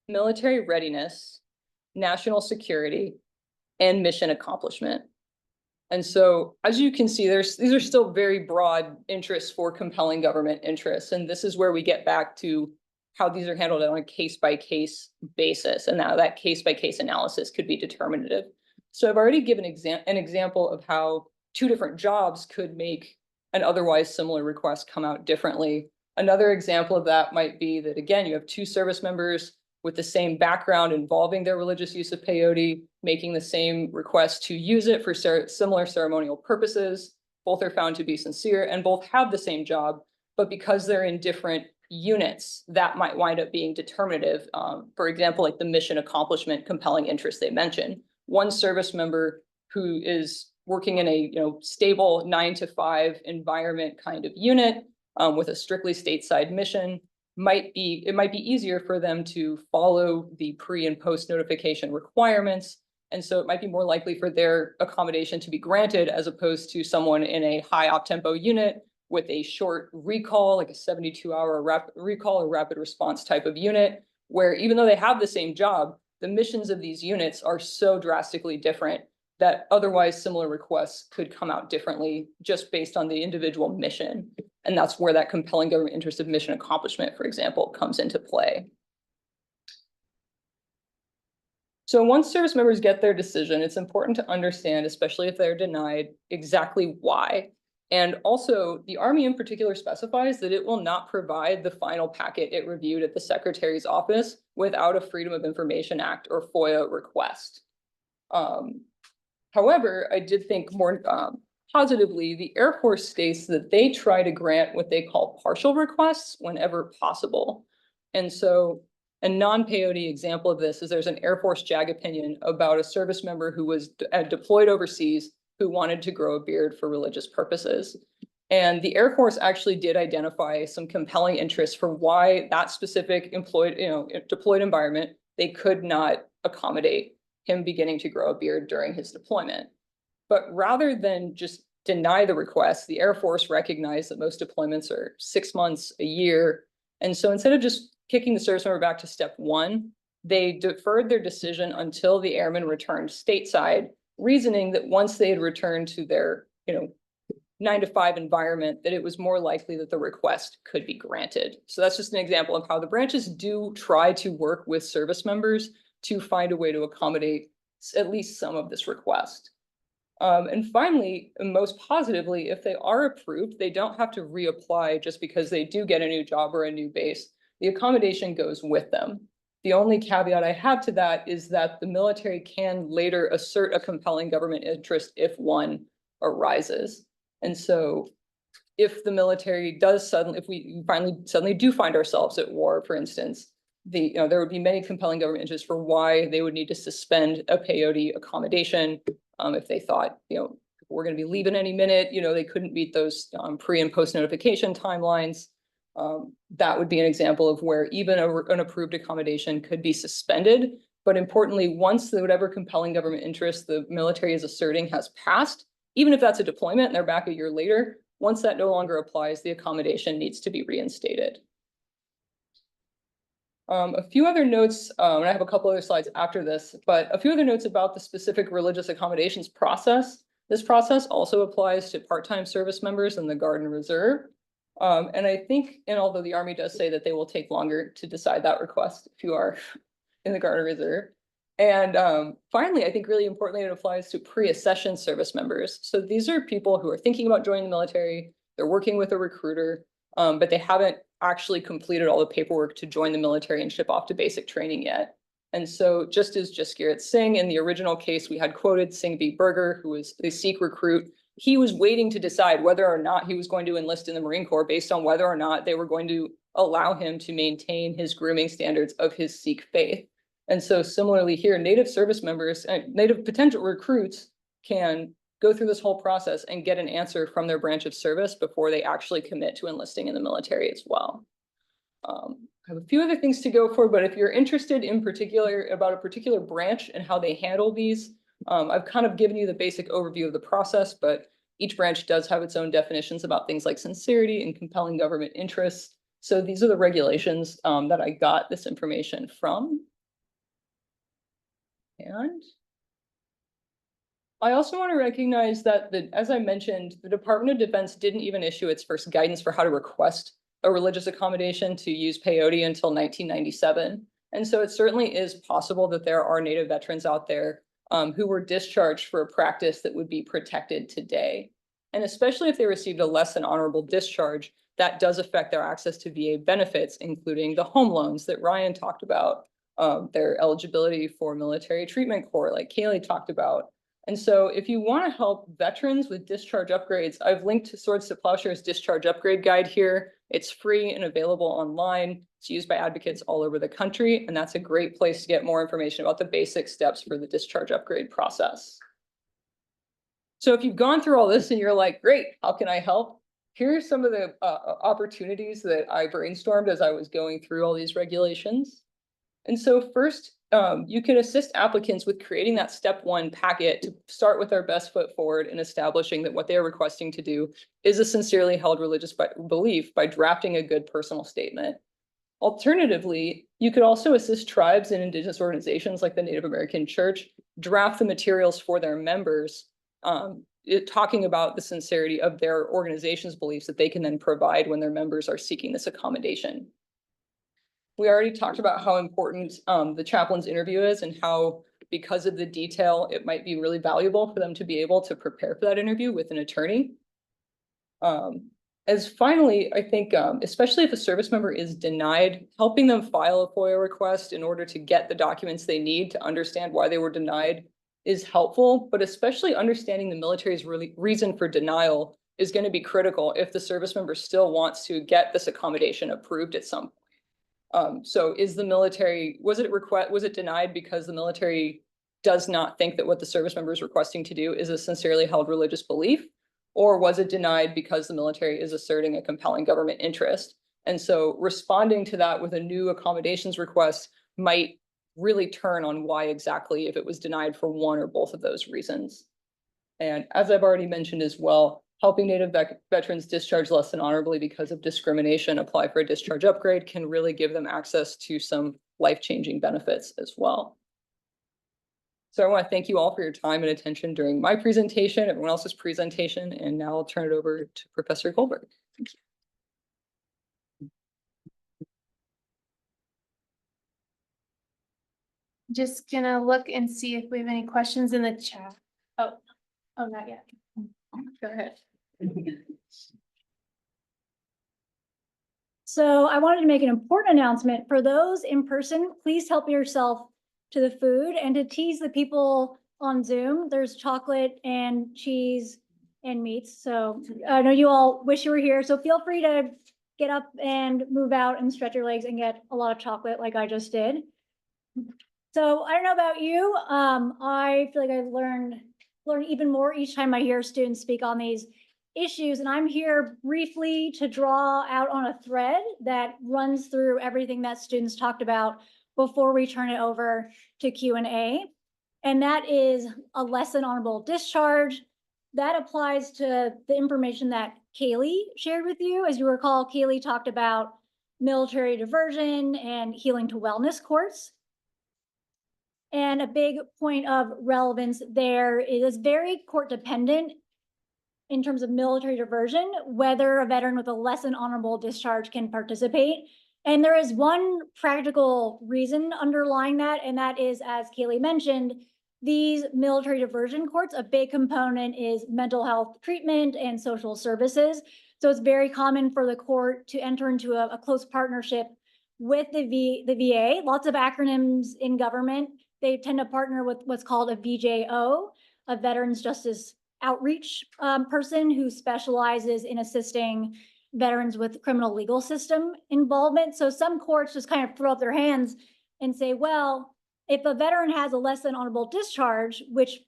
military readiness, national security, and mission accomplishment. And so, as you can see, these are still very broad interests for compelling government interests. And this is where we get back to how these are handled on a case-by-case basis. And now that case-by-case analysis could be determinative. So I've already given an example of how 2 different jobs could make an otherwise similar request come out differently. Another example of that might be that, again, you have 2 service members with the same background involving their religious use of peyote, making the same request to use it for similar ceremonial purposes. Both are found to be sincere and both have the same job, but because they're in different units, that might wind up being determinative. For example, like the mission accomplishment compelling interest they mentioned. One service member who is working in a stable 9-to-5 environment kind of unit with a strictly stateside mission, it might be easier for them to follow the pre and post notification requirements. And so it might be more likely for their accommodation to be granted as opposed to someone in a high op-tempo unit with a short recall, like a 72-hour recall or rapid response type of unit, where even though they have the same job, the missions of these units are so drastically different that otherwise similar requests could come out differently just based on the individual mission. And that's where that compelling government interest of mission accomplishment, for example, comes into play. So once service members get their decision, it's important to understand, especially if they're denied, exactly why. And also, the Army in particular specifies that it will not provide the final packet it reviewed at the Secretary's office without a Freedom of Information Act or FOIA request. However, I did think more positively, the Air Force states that they try to grant what they call partial requests whenever possible. And so a non-peyote example of this is there's an Air Force JAG opinion about a service member who was deployed overseas who wanted to grow a beard for religious purposes. And the Air Force actually did identify some compelling interests for why that specific deployed environment, they could not accommodate him beginning to grow a beard during his deployment. But rather than just deny the request, the Air Force recognized that most deployments are 6 months, a year. And so instead of just kicking the service member back to step 1, they deferred their decision until the airman returned stateside, reasoning that once they had returned to their 9-to-5 environment, that it was more likely that the request could be granted. So that's just an example of how the branches do try to work with service members to find a way to accommodate at least some of this request. And finally, and most positively, if they are approved, they don't have to reapply just because they do get a new job or a new base. the accommodation goes with them. The only caveat I have to that is that the military can later assert a compelling government interest if one arises. And so if the military does suddenly, if we finally suddenly do find ourselves at war, for instance, there would be many compelling government interests for why they would need to suspend a peyote accommodation. If they thought, we're going to be leaving any minute, they couldn't meet those pre and post notification timelines. That would be an example of where even an approved accommodation could be suspended. But importantly, once whatever compelling government interest the military is asserting has passed, even if that's a deployment and they're back a year later, once that no longer applies, the accommodation needs to be reinstated. A few other notes, and I have a couple other slides after this, but a few other notes about the specific religious accommodations process. This process also applies to part-time service members in the Guard and Reserve. And I think, and although the Army does say that they will take longer to decide that request if you are in the Guard and Reserve. And finally, I think really importantly, it applies to pre-accession service members. So these are people who are thinking about joining the military, they're working with a recruiter, but they haven't actually completed all the paperwork to join the military and ship off to basic training yet. And so just as Jaskirat Singh in the original case, we had quoted Singh v. Berger, who was a Sikh recruit. He was waiting to decide whether or not he was going to enlist in the Marine Corps based on whether or not they were going to allow him to maintain his grooming standards of his Sikh faith. And so similarly here, Native service members and Native potential recruits can go through this whole process and get an answer from their branch of service before they actually commit to enlisting in the military as well. I have a few other things to go for, but if you're interested in particular about a particular branch and how they handle these, I've kind of given you the basic overview of the process, but each branch does have its own definitions about things like sincerity and compelling government interests. So these are the regulations that I got this information from. And I also want to recognize that, as I mentioned, the Department of Defense didn't even issue its first guidance for how to request a religious accommodation to use peyote until 1997. And so it certainly is possible that there are Native veterans out there who were discharged for a practice that would be protected today. And especially if they received a less than honorable discharge, that does affect their access to VA benefits, including the home loans that Ryan talked about, their eligibility for military treatment corps, like Caillie talked about. And so if you want to help veterans with discharge upgrades, I've linked to Swords to Plowshare's discharge upgrade guide here. It's free and available online. It's used by advocates all over the country, and that's a great place to get more information about the basic steps for the discharge upgrade process. So if you've gone through all this and you're like, great, how can I help? Here are some of the opportunities that I brainstormed as I was going through all these regulations. And so first, you can assist applicants with creating that step one packet to start with our best foot forward in establishing that what they are requesting to do is a sincerely held religious belief by drafting a good personal statement. Alternatively, you could also assist tribes and indigenous organizations like the Native American Church draft the materials for their members, talking about the sincerity of their organization's beliefs that they can then provide when their members are seeking this accommodation. We already talked about how important the chaplain's interview is and how, because of the detail, it might be really valuable for them to be able to prepare for that interview with an attorney. As finally, I think, especially if a service member is denied, helping them file a FOIA request in order to get the documents they need to understand why they were denied is helpful, but especially understanding the military's reason for denial is going to be critical if the service member still wants to get this accommodation approved at some point. So is the military, was it denied because the military does not think that what the service member is requesting to do is a sincerely held religious belief? Or was it denied because the military is asserting a compelling government interest? And so responding to that with a new accommodations request might really turn on why exactly, if it was denied for one or both of those reasons. And as I've already mentioned as well, helping Native veterans discharge less than honorably because of discrimination, apply for a discharge upgrade can really give them access to some life-changing benefits as well. So I want to thank you all for your time and attention during my presentation, everyone else's presentation, and now I'll turn it over to Professor Goldberg. Thank you. Just gonna look and see if we have any questions in the chat. Oh, not yet. Go ahead. So I wanted to make an important announcement for those in person. Please help yourself to the food, and to tease the people on Zoom, there's chocolate and cheese and meats. So I know you all wish you were here, so feel free to get up and move out and stretch your legs and get a lot of chocolate like I just did. So I don't know about you. I feel like I learn even more each time I hear students speak on these issues. And I'm here briefly to draw out on a thread that runs through everything that students talked about before we turn it over to Q&A. And that is a lesson honorable discharge. That applies to the information that Caillie shared with you. As you recall, Caillie talked about military diversion and healing to wellness courts. And a big point of relevance there is very court dependent in terms of military diversion, whether a veteran with a less than honorable discharge can participate. And there is one practical reason underlying that, and that is, as Caillie mentioned, these military diversion courts, a big component is mental health treatment and social services. So it's very common for the court to enter into a close partnership with the VA. Lots of acronyms in government. They tend to partner with what's called a VJO, a Veterans Justice Outreach person who specializes in assisting veterans with criminal legal system involvement. So some courts just kind of throw up their hands and say, well, if a veteran has a less than honorable discharge, which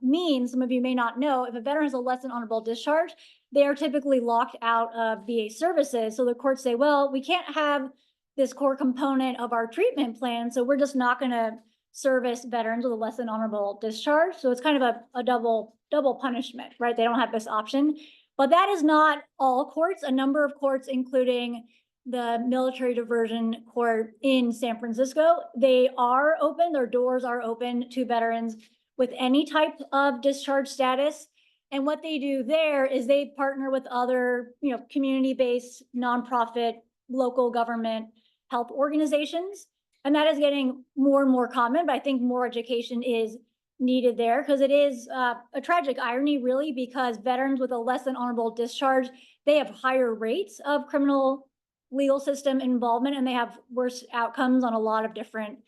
means, some of you may not know, if a veteran has a less than honorable discharge, they are typically locked out of VA services. So the courts say, well, we can't have this core component of our treatment plan, so we're just not going to service veterans with a less than honorable discharge. So it's kind of a double punishment, right? They don't have this option. But that is not all courts. A number of courts, including the military diversion court in San Francisco, they are open, their doors are open to veterans with any type of discharge status. And what they do there is they partner with other, community-based, nonprofit, local government health organizations. And that is getting more and more common, but I think more education is needed there, because it is a tragic irony, really, because veterans with a less than honorable discharge, they have higher rates of criminal legal system involvement, and they have worse outcomes on a lot of different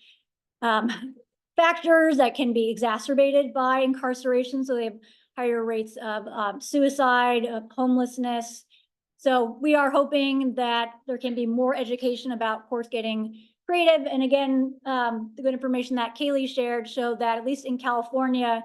factors that can be exacerbated by incarceration. So they have higher rates of suicide, of homelessness. So we are hoping that there can be more education about courts getting creative. And again, the good information that Caillie shared showed that at least in California,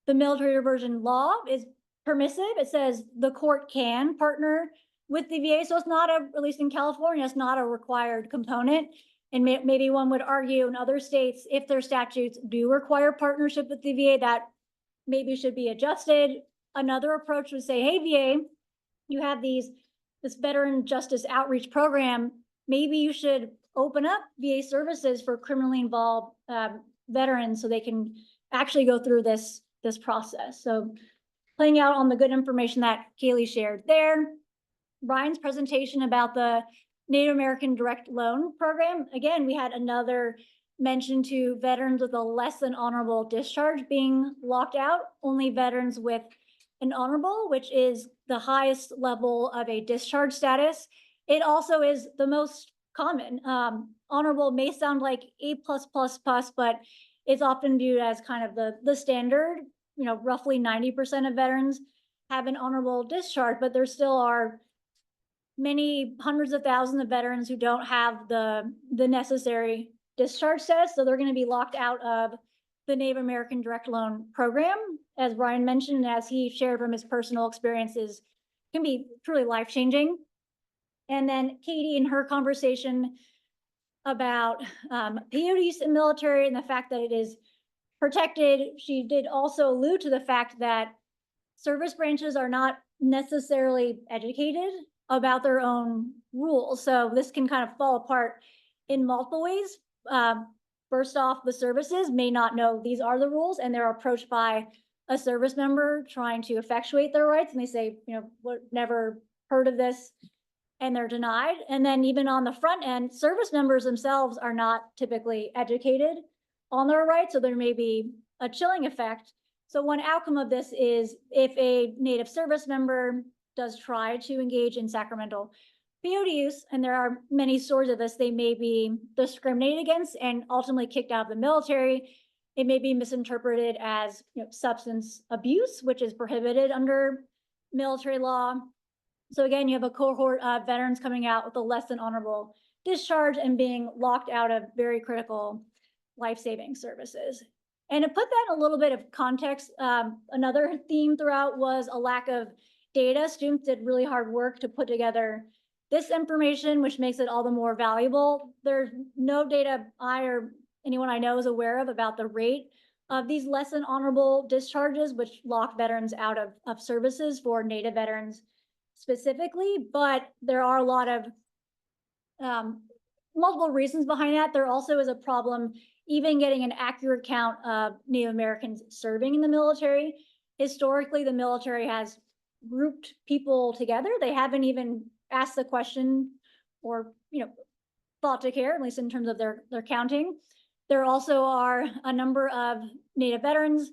the military diversion law is permissive. It says the court can partner with the VA. So it's not at least in California, it's not a required component. And maybe one would argue in other states, if their statutes do require partnership with the VA, that maybe should be adjusted. Another approach would say, hey, VA, you have this veteran justice outreach program. Maybe you should open up VA services for criminally involved veterans so they can actually go through this process. So playing out on the good information that Caillie shared there. Ryan's presentation about the Native American Direct Loan Program. Again, we had another mention to veterans with a less than honorable discharge being locked out. Only veterans with an honorable, which is the highest level of a discharge status. It also is the most common. Honorable may sound like A+++, but it's often viewed as kind of the standard. Roughly 90% of veterans have an honorable discharge, but there still are many hundreds of thousands of veterans who don't have the necessary discharge status. So they're going to be locked out of the Native American Direct Loan Program. As Ryan mentioned, as he shared from his personal experiences, can be truly life-changing. And then Caity, in her conversation about peyote use in military and the fact that it is protected, she did also allude to the fact that service branches are not necessarily educated about their own rules. So this can kind of fall apart in multiple ways. First off, the services may not know these are the rules, and they're approached by a service member trying to effectuate their rights, and they say, what, never heard of this, and they're denied. And then even on the front end, service members themselves are not typically educated on their rights, so there may be a chilling effect. So one outcome of this is if a Native service member does try to engage in sacramental peyote use, and there are many stories of this, they may be discriminated against and ultimately kicked out of the military. It may be misinterpreted as, substance abuse, which is prohibited under military law. So again, you have a cohort of veterans coming out with a less than honorable discharge and being locked out of very critical life-saving services. And to put that in a little bit of context, another theme throughout was a lack of data. Students did really hard work to put together this information, which makes it all the more valuable. There's no data I or anyone I know is aware of about the rate of these less than honorable discharges, which lock veterans out of services for Native veterans specifically, but there are a lot of multiple reasons behind that. There also is a problem even getting an accurate count of Native Americans serving in the military. Historically, the military has grouped people together. They haven't even asked the question or, thought to care, at least in terms of their counting. There also are a number of Native veterans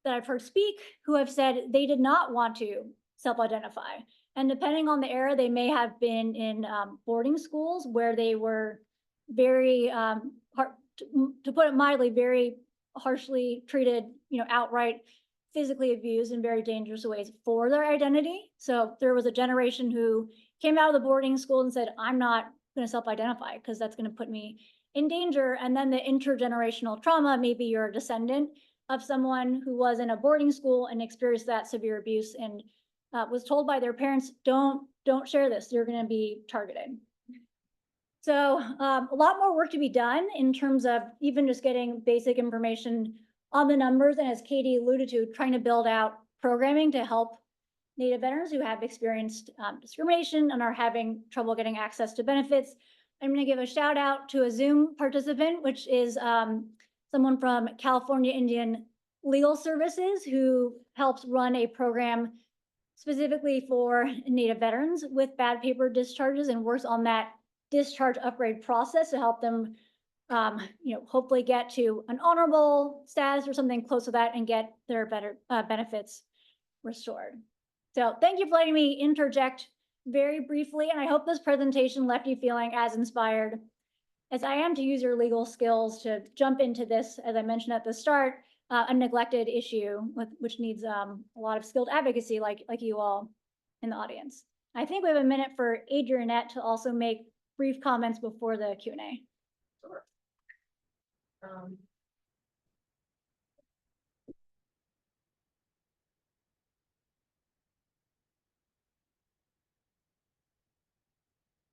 that I've heard speak who have said they did not want to self-identify. And depending on the era, they may have been in boarding schools where they were very, to put it mildly, very harshly treated, outright physically abused in very dangerous ways for their identity. So there was a generation who came out of the boarding school and said, I'm not going to self-identify because that's going to put me in danger. And then the intergenerational trauma, maybe you're a descendant of someone who was in a boarding school and experienced that severe abuse and was told by their parents, don't share this, you're going to be targeted. So a lot more work to be done in terms of even just getting basic information on the numbers. And as Caity alluded to, trying to build out programming to help Native veterans who have experienced discrimination and are having trouble getting access to benefits. I'm going to give a shout out to a Zoom participant, which is someone from California Indian Legal Services, who helps run a program specifically for Native veterans with bad paper discharges and works on that discharge upgrade process to help them, hopefully get to an honorable status or something close to that and get their better benefits restored. So thank you for letting me interject very briefly, and I hope this presentation left you feeling as inspired as I am to use your legal skills to jump into this, as I mentioned at the start, a neglected issue which needs a lot of skilled advocacy like you all in the audience. I think we have a minute for Adrianette to also make brief comments before the Q&A. Sure.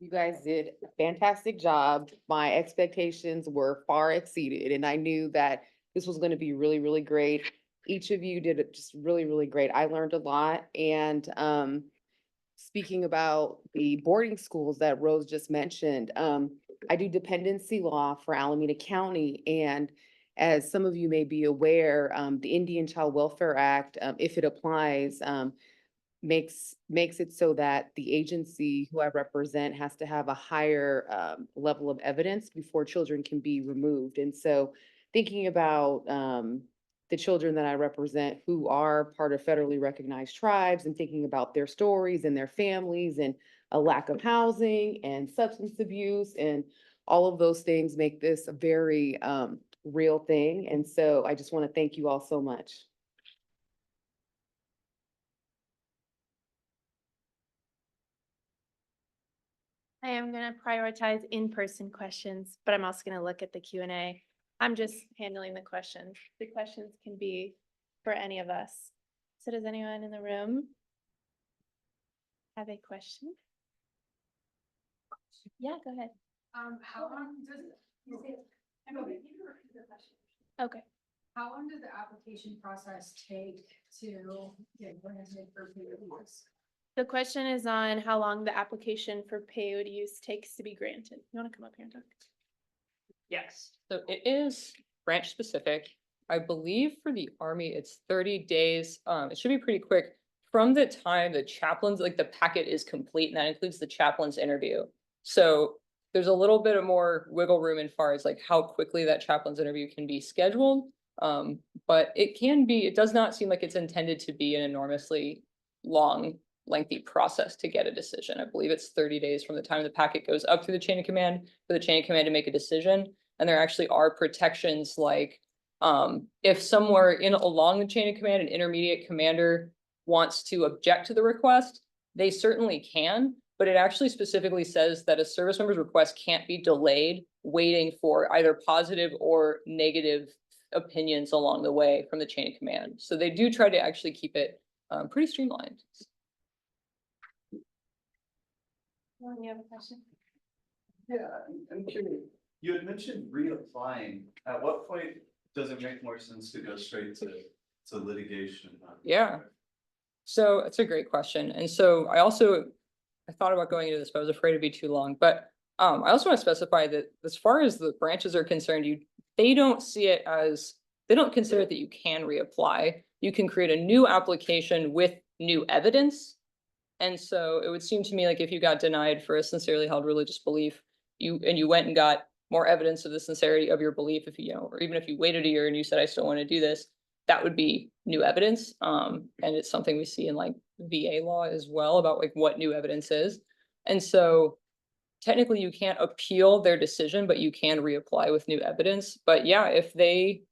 You guys did a fantastic job. My expectations were far exceeded, and I knew that this was going to be really, really great. Each of you did it just really, really great. I learned a lot. And speaking about the boarding schools that Rose just mentioned, I do dependency law for Alameda County. And as some of you may be aware, the Indian Child Welfare Act, if it applies, makes it so that the agency who I represent has to have a higher level of evidence before children can be removed. And so thinking about the children that I represent who are part of federally recognized tribes and thinking about their stories and their families and a lack of housing and substance abuse and all of those things make this a very real thing. And so I just want to thank you all so much. I am going to prioritize in-person questions, but I'm also going to look at the Q&A. I'm just handling the questions. The questions can be for any of us. So does anyone in the room have a question? Yeah, go ahead. How long does Okay. How long does the application process take to get granted for peyote use? The question is on how long the application for peyote use takes to be granted. You want to come up here and talk? Yes, so it is branch specific. I believe for the Army, it's 30 days. It should be pretty quick from the time the chaplain's, like the packet is complete, and that includes the chaplain's interview. So there's a little bit of more wiggle room as far as like how quickly that chaplain's interview can be scheduled. But it can be, it does not seem like it's intended to be an enormously long lengthy process to get a decision. I believe it's 30 days from the time the packet goes up through the chain of command for the chain of command to make a decision. And there actually are protections like if somewhere along the chain of command, an intermediate commander wants to object to the request, they certainly can, but it actually specifically says that a service member's request can't be delayed waiting for either positive or negative opinions along the way from the chain of command. So they do try to actually keep it pretty streamlined. You have a question? Yeah, I'm curious. You had mentioned reapplying. At what point does it make more sense to go straight to litigation? Yeah. So it's a great question. And so I thought about going into this, but I was afraid it'd be too long. But I also want to specify that as far as the branches are concerned, they don't see it as, they don't consider that you can reapply. You can create a new application with new evidence. And so it would seem to me like if you got denied for a sincerely held religious belief, you went and got more evidence of the sincerity of your belief, if you know, or even if you waited a year and you said, I still want to do this, that would be new evidence. And it's something we see in like VA law as well about like what new evidence is. And so technically you can't appeal their decision, but you can reapply with new evidence. But yeah, if they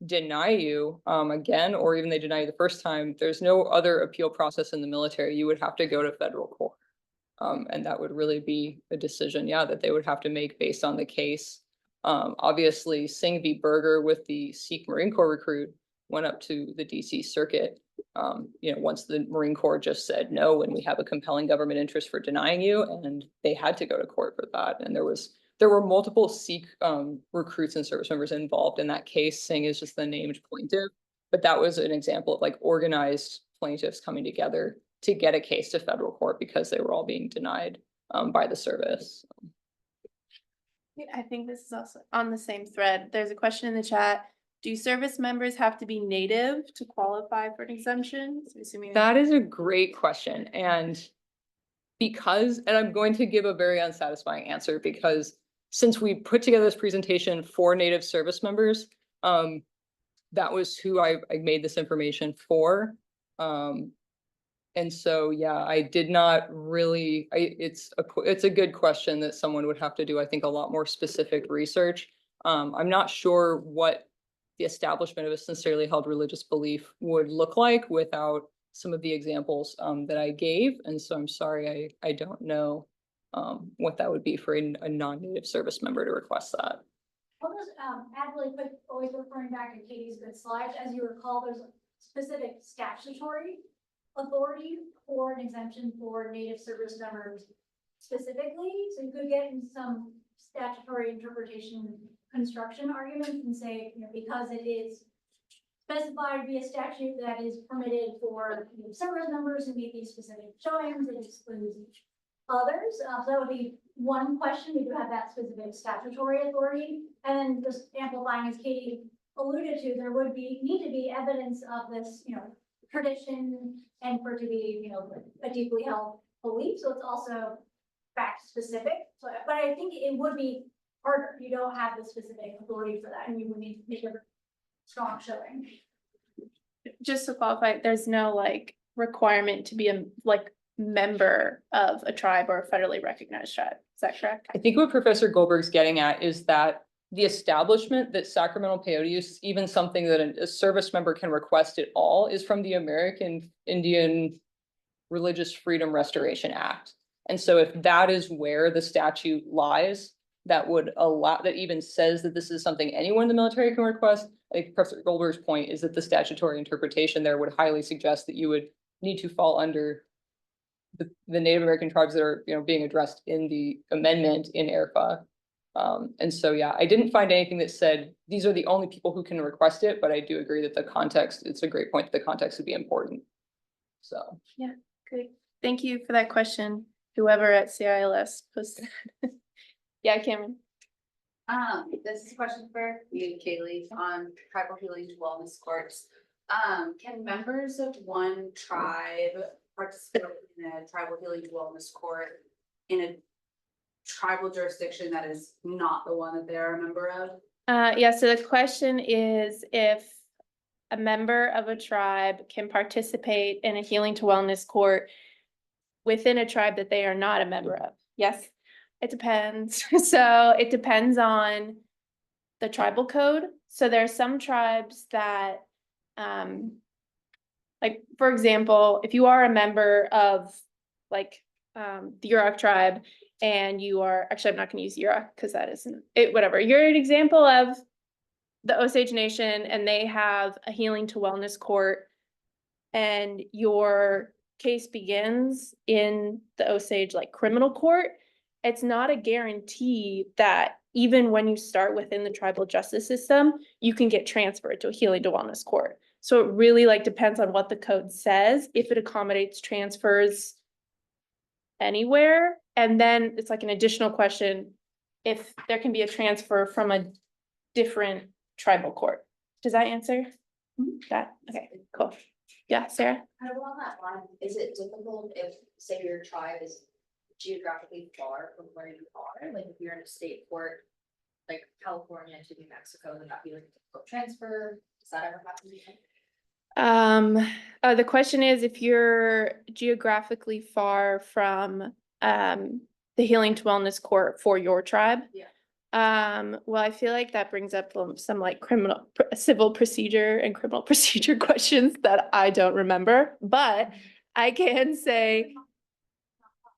deny you again, or even they deny you the first time, there's no other appeal process in the military. You would have to go to federal court. And that would really be a decision, yeah, that they would have to make based on the case. Obviously, Singh v. Berger with the Sikh Marine Corps recruit went up to the DC circuit. Once the Marine Corps just said no, and we have a compelling government interest for denying you, and they had to go to court for that. And there were multiple Sikh recruits and service members involved in that case. Singh is just the named plaintiff, but that was an example of like organized plaintiffs coming together to get a case to federal court because they were all being denied by the service. I think this is also on the same thread. There's a question in the chat. Do service members have to be native to qualify for an exemption? So assuming That is a great question. And I'm going to give a very unsatisfying answer because since we put together this presentation for Native service members, that was who I made this information for. And so, yeah, I did not really, it's a good question that someone would have to do, I think, a lot more specific research. I'm not sure what the establishment of a sincerely held religious belief would look like without some of the examples that I gave. And so I'm sorry, I don't know what that would be for a non-native service member to request that. I'll just add really quick, always referring back to Katie's good slides. As you recall, there's a specific statutory authority for an exemption for Native service members specifically. So you could get in some statutory interpretation construction arguments and say, because it is specified via statute that is permitted for service members who meet these specific showings, it excludes others. So that would be one question. We do have that specific statutory authority. And then just amplifying, as Caity alluded to, there would need to be evidence of this, tradition and for it to be, a deeply held belief. So it's also fact specific. So, but I think it would be harder. You don't have the specific authority for that, and you would need to make a strong showing. just to qualify, there's no like requirement to be a member of a tribe or a federally recognized tribe. Is that correct? I think what Professor Goldberg's getting at is that the establishment that sacramental peyote use is even something that a service member can request at all is from the American Indian Religious Freedom Restoration Act. And so if that is where the statute lies, that would allow, that even says that this is something anyone in the military can request. I think Professor Goldberg's point is that the statutory interpretation there would highly suggest that you would need to fall under the Native American tribes that are, being addressed in the amendment in ERFA. And so, yeah, I didn't find anything that said these are the only people who can request it, but I do agree that the context, it's a great point that the context would be important. So. Yeah, great. Thank you for that question. Whoever at CILS posted. Yeah, Cameron. This is a question for you, Caillie, on tribal healing to wellness courts. Can members of one tribe participate in a tribal healing to wellness court in a tribal jurisdiction that is not the one that they're a member of? Yeah, so the question is if a member of a tribe can participate in a healing to wellness court within a tribe that they are not a member of. Yes, it depends. So it depends on the tribal code. So there are some tribes that, like, for example, if you are a member of like, the Yurok tribe and you are, actually, I'm not gonna use Yurok because that isn't, it, whatever. You're an example of the Osage Nation and they have a healing to wellness court and your case begins in the Osage like criminal court. It's not a guarantee that even when you start within the tribal justice system, you can get transferred to a healing to wellness court. So it really like depends on what the code says, if it accommodates transfers anywhere. And then it's like an additional question, if there can be a transfer from a different tribal court. Does that answer that? Okay, cool. Yeah, Sarah? Kind of along that line, is it difficult if, say, your tribe is geographically far from where you are? Like if you're in a state court, like California to New Mexico, would that be like a difficult transfer? Does that ever happen to you? The question is if you're geographically far from the healing to wellness court for your tribe. Yeah. Well, I feel like that brings up some like civil procedure and criminal procedure questions that I don't remember, but I can say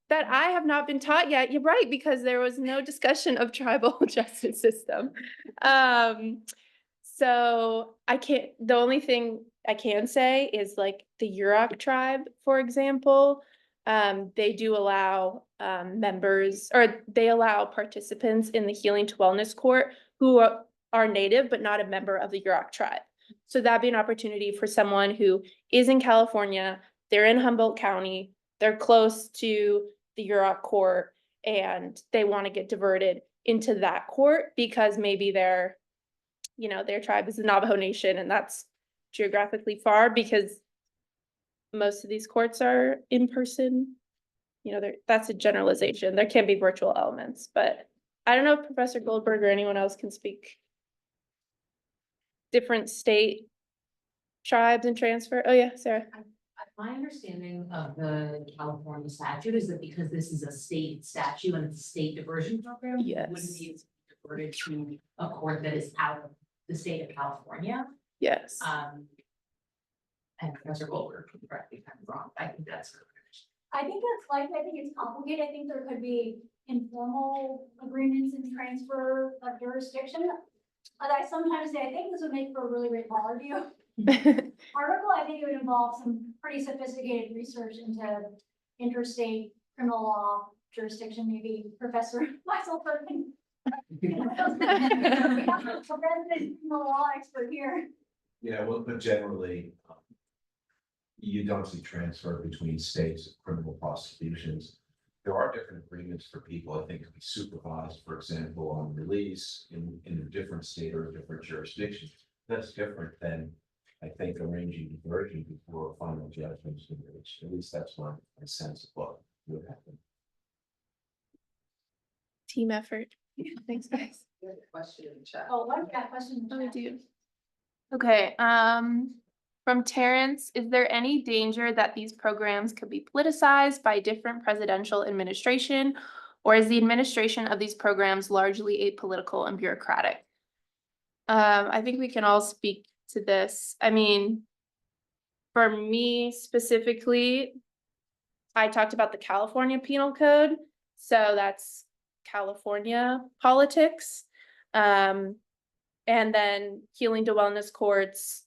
that I have not been taught yet. You're right, because there was no discussion of tribal justice system. So the only thing I can say is like the Yurok tribe, for example, they do allow members, or they allow participants in the healing to wellness court who are native but not a member of the Yurok tribe. So that'd be an opportunity for someone who is in California, they're in Humboldt County, they're close to the Yurok court, and they want to get diverted into that court because maybe their tribe is the Navajo Nation and that's geographically far, because most of these courts are in person. That's a generalization. There can be virtual elements, but I don't know if Professor Goldberg or anyone else can speak. Different state tribes and transfer. Oh yeah, Sarah. My understanding of the California statute is that because this is a state statute and it's a state diversion program, you wouldn't Yes. be diverted to a court that is out of the state of California. Yes. And Professor Goldberg can correct me if I'm wrong. I think that's correct. I think that's likely. I think it's complicated. I think there could be informal agreements and transfer of jurisdiction. But I sometimes say, I think this would make for a really great law review article. I think it would involve some pretty sophisticated research into interstate criminal law jurisdiction. Maybe Professor Weiselberg can. A resident criminal law expert here. Yeah, well, but generally, you don't see transfer between states of criminal prosecutions. There are different agreements for people, I think, to be supervised, for example, on release in a different state or a different jurisdiction. That's different than, I think, arranging diversion before a final judgment is reached. At least that's my sense of what would happen. Team effort. Thanks, guys. Question in the chat. Oh, one got question. Oh, we do. Okay, from Terrence, is there any danger that these programs could be politicized by different presidential administration? Or is the administration of these programs largely apolitical and bureaucratic? I think we can all speak to this. I mean, for me specifically, I talked about the California Penal Code, so that's California politics. And then healing to wellness courts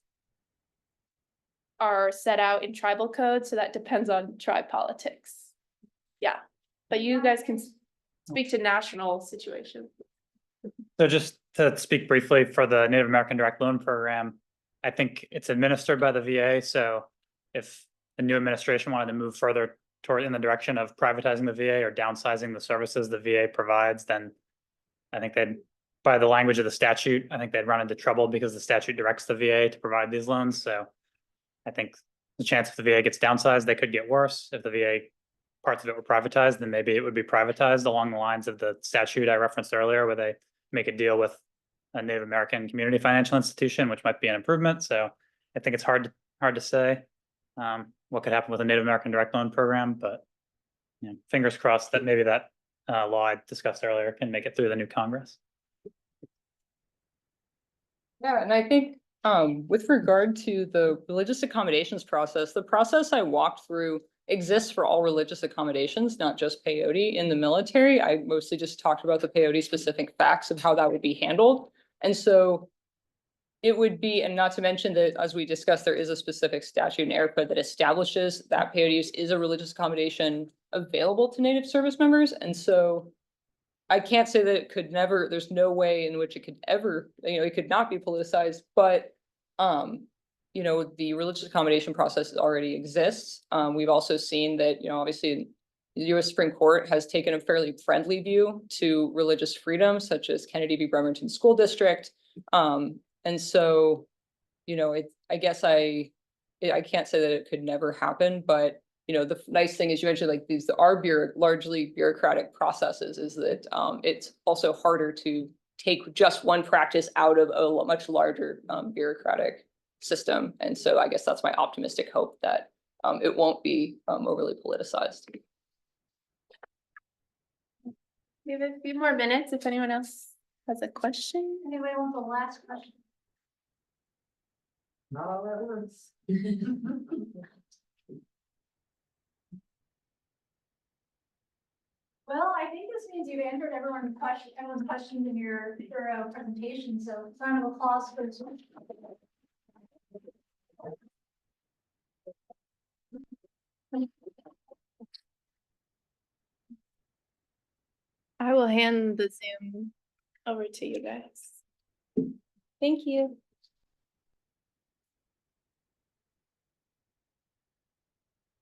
are set out in tribal code, so that depends on tribe politics. Yeah, but you guys can speak to national situations. So just to speak briefly for the Native American Direct Loan Program, I think it's administered by the VA. So if the new administration wanted to move further toward in the direction of privatizing the VA or downsizing the services the VA provides, then I think they'd, by the language of the statute, I think they'd run into trouble because the statute directs the VA to provide these loans. So I think the chance if the VA gets downsized, they could get worse. If the VA parts of it were privatized, then maybe it would be privatized along the lines of the statute I referenced earlier, where they make a deal with a Native American community financial institution, which might be an improvement. So I think it's hard to say what could happen with a Native American direct loan program, but fingers crossed that maybe that law I discussed earlier can make it through the new Congress. Yeah, and I think with regard to the religious accommodations process, the process I walked through exists for all religious accommodations, not just peyote in the military. I mostly just talked about the peyote specific facts of how that would be handled. And so it would be, and not to mention that, as we discussed, there is a specific statute in air code that establishes that peyote use is a religious accommodation available to Native service members. And so I can't say that it could never, there's no way in which it could ever, it could not be politicized, but the religious accommodation process already exists. We've also seen that, obviously the US Supreme Court has taken a fairly friendly view to religious freedom, such as Kennedy v. Bremerton School District. And so, I guess I can't say that it could never happen, but the nice thing is you mentioned like these are largely bureaucratic processes, is that it's also harder to take just one practice out of a much larger bureaucratic system. And so I guess that's my optimistic hope that it won't be overly politicized. We have a few more minutes if anyone else has a question. Anybody want the last question? Not all at once. Well, I think this means you've answered everyone's questions in your thorough presentation, so round of applause for this one. I will hand the Zoom over to you guys. Thank you.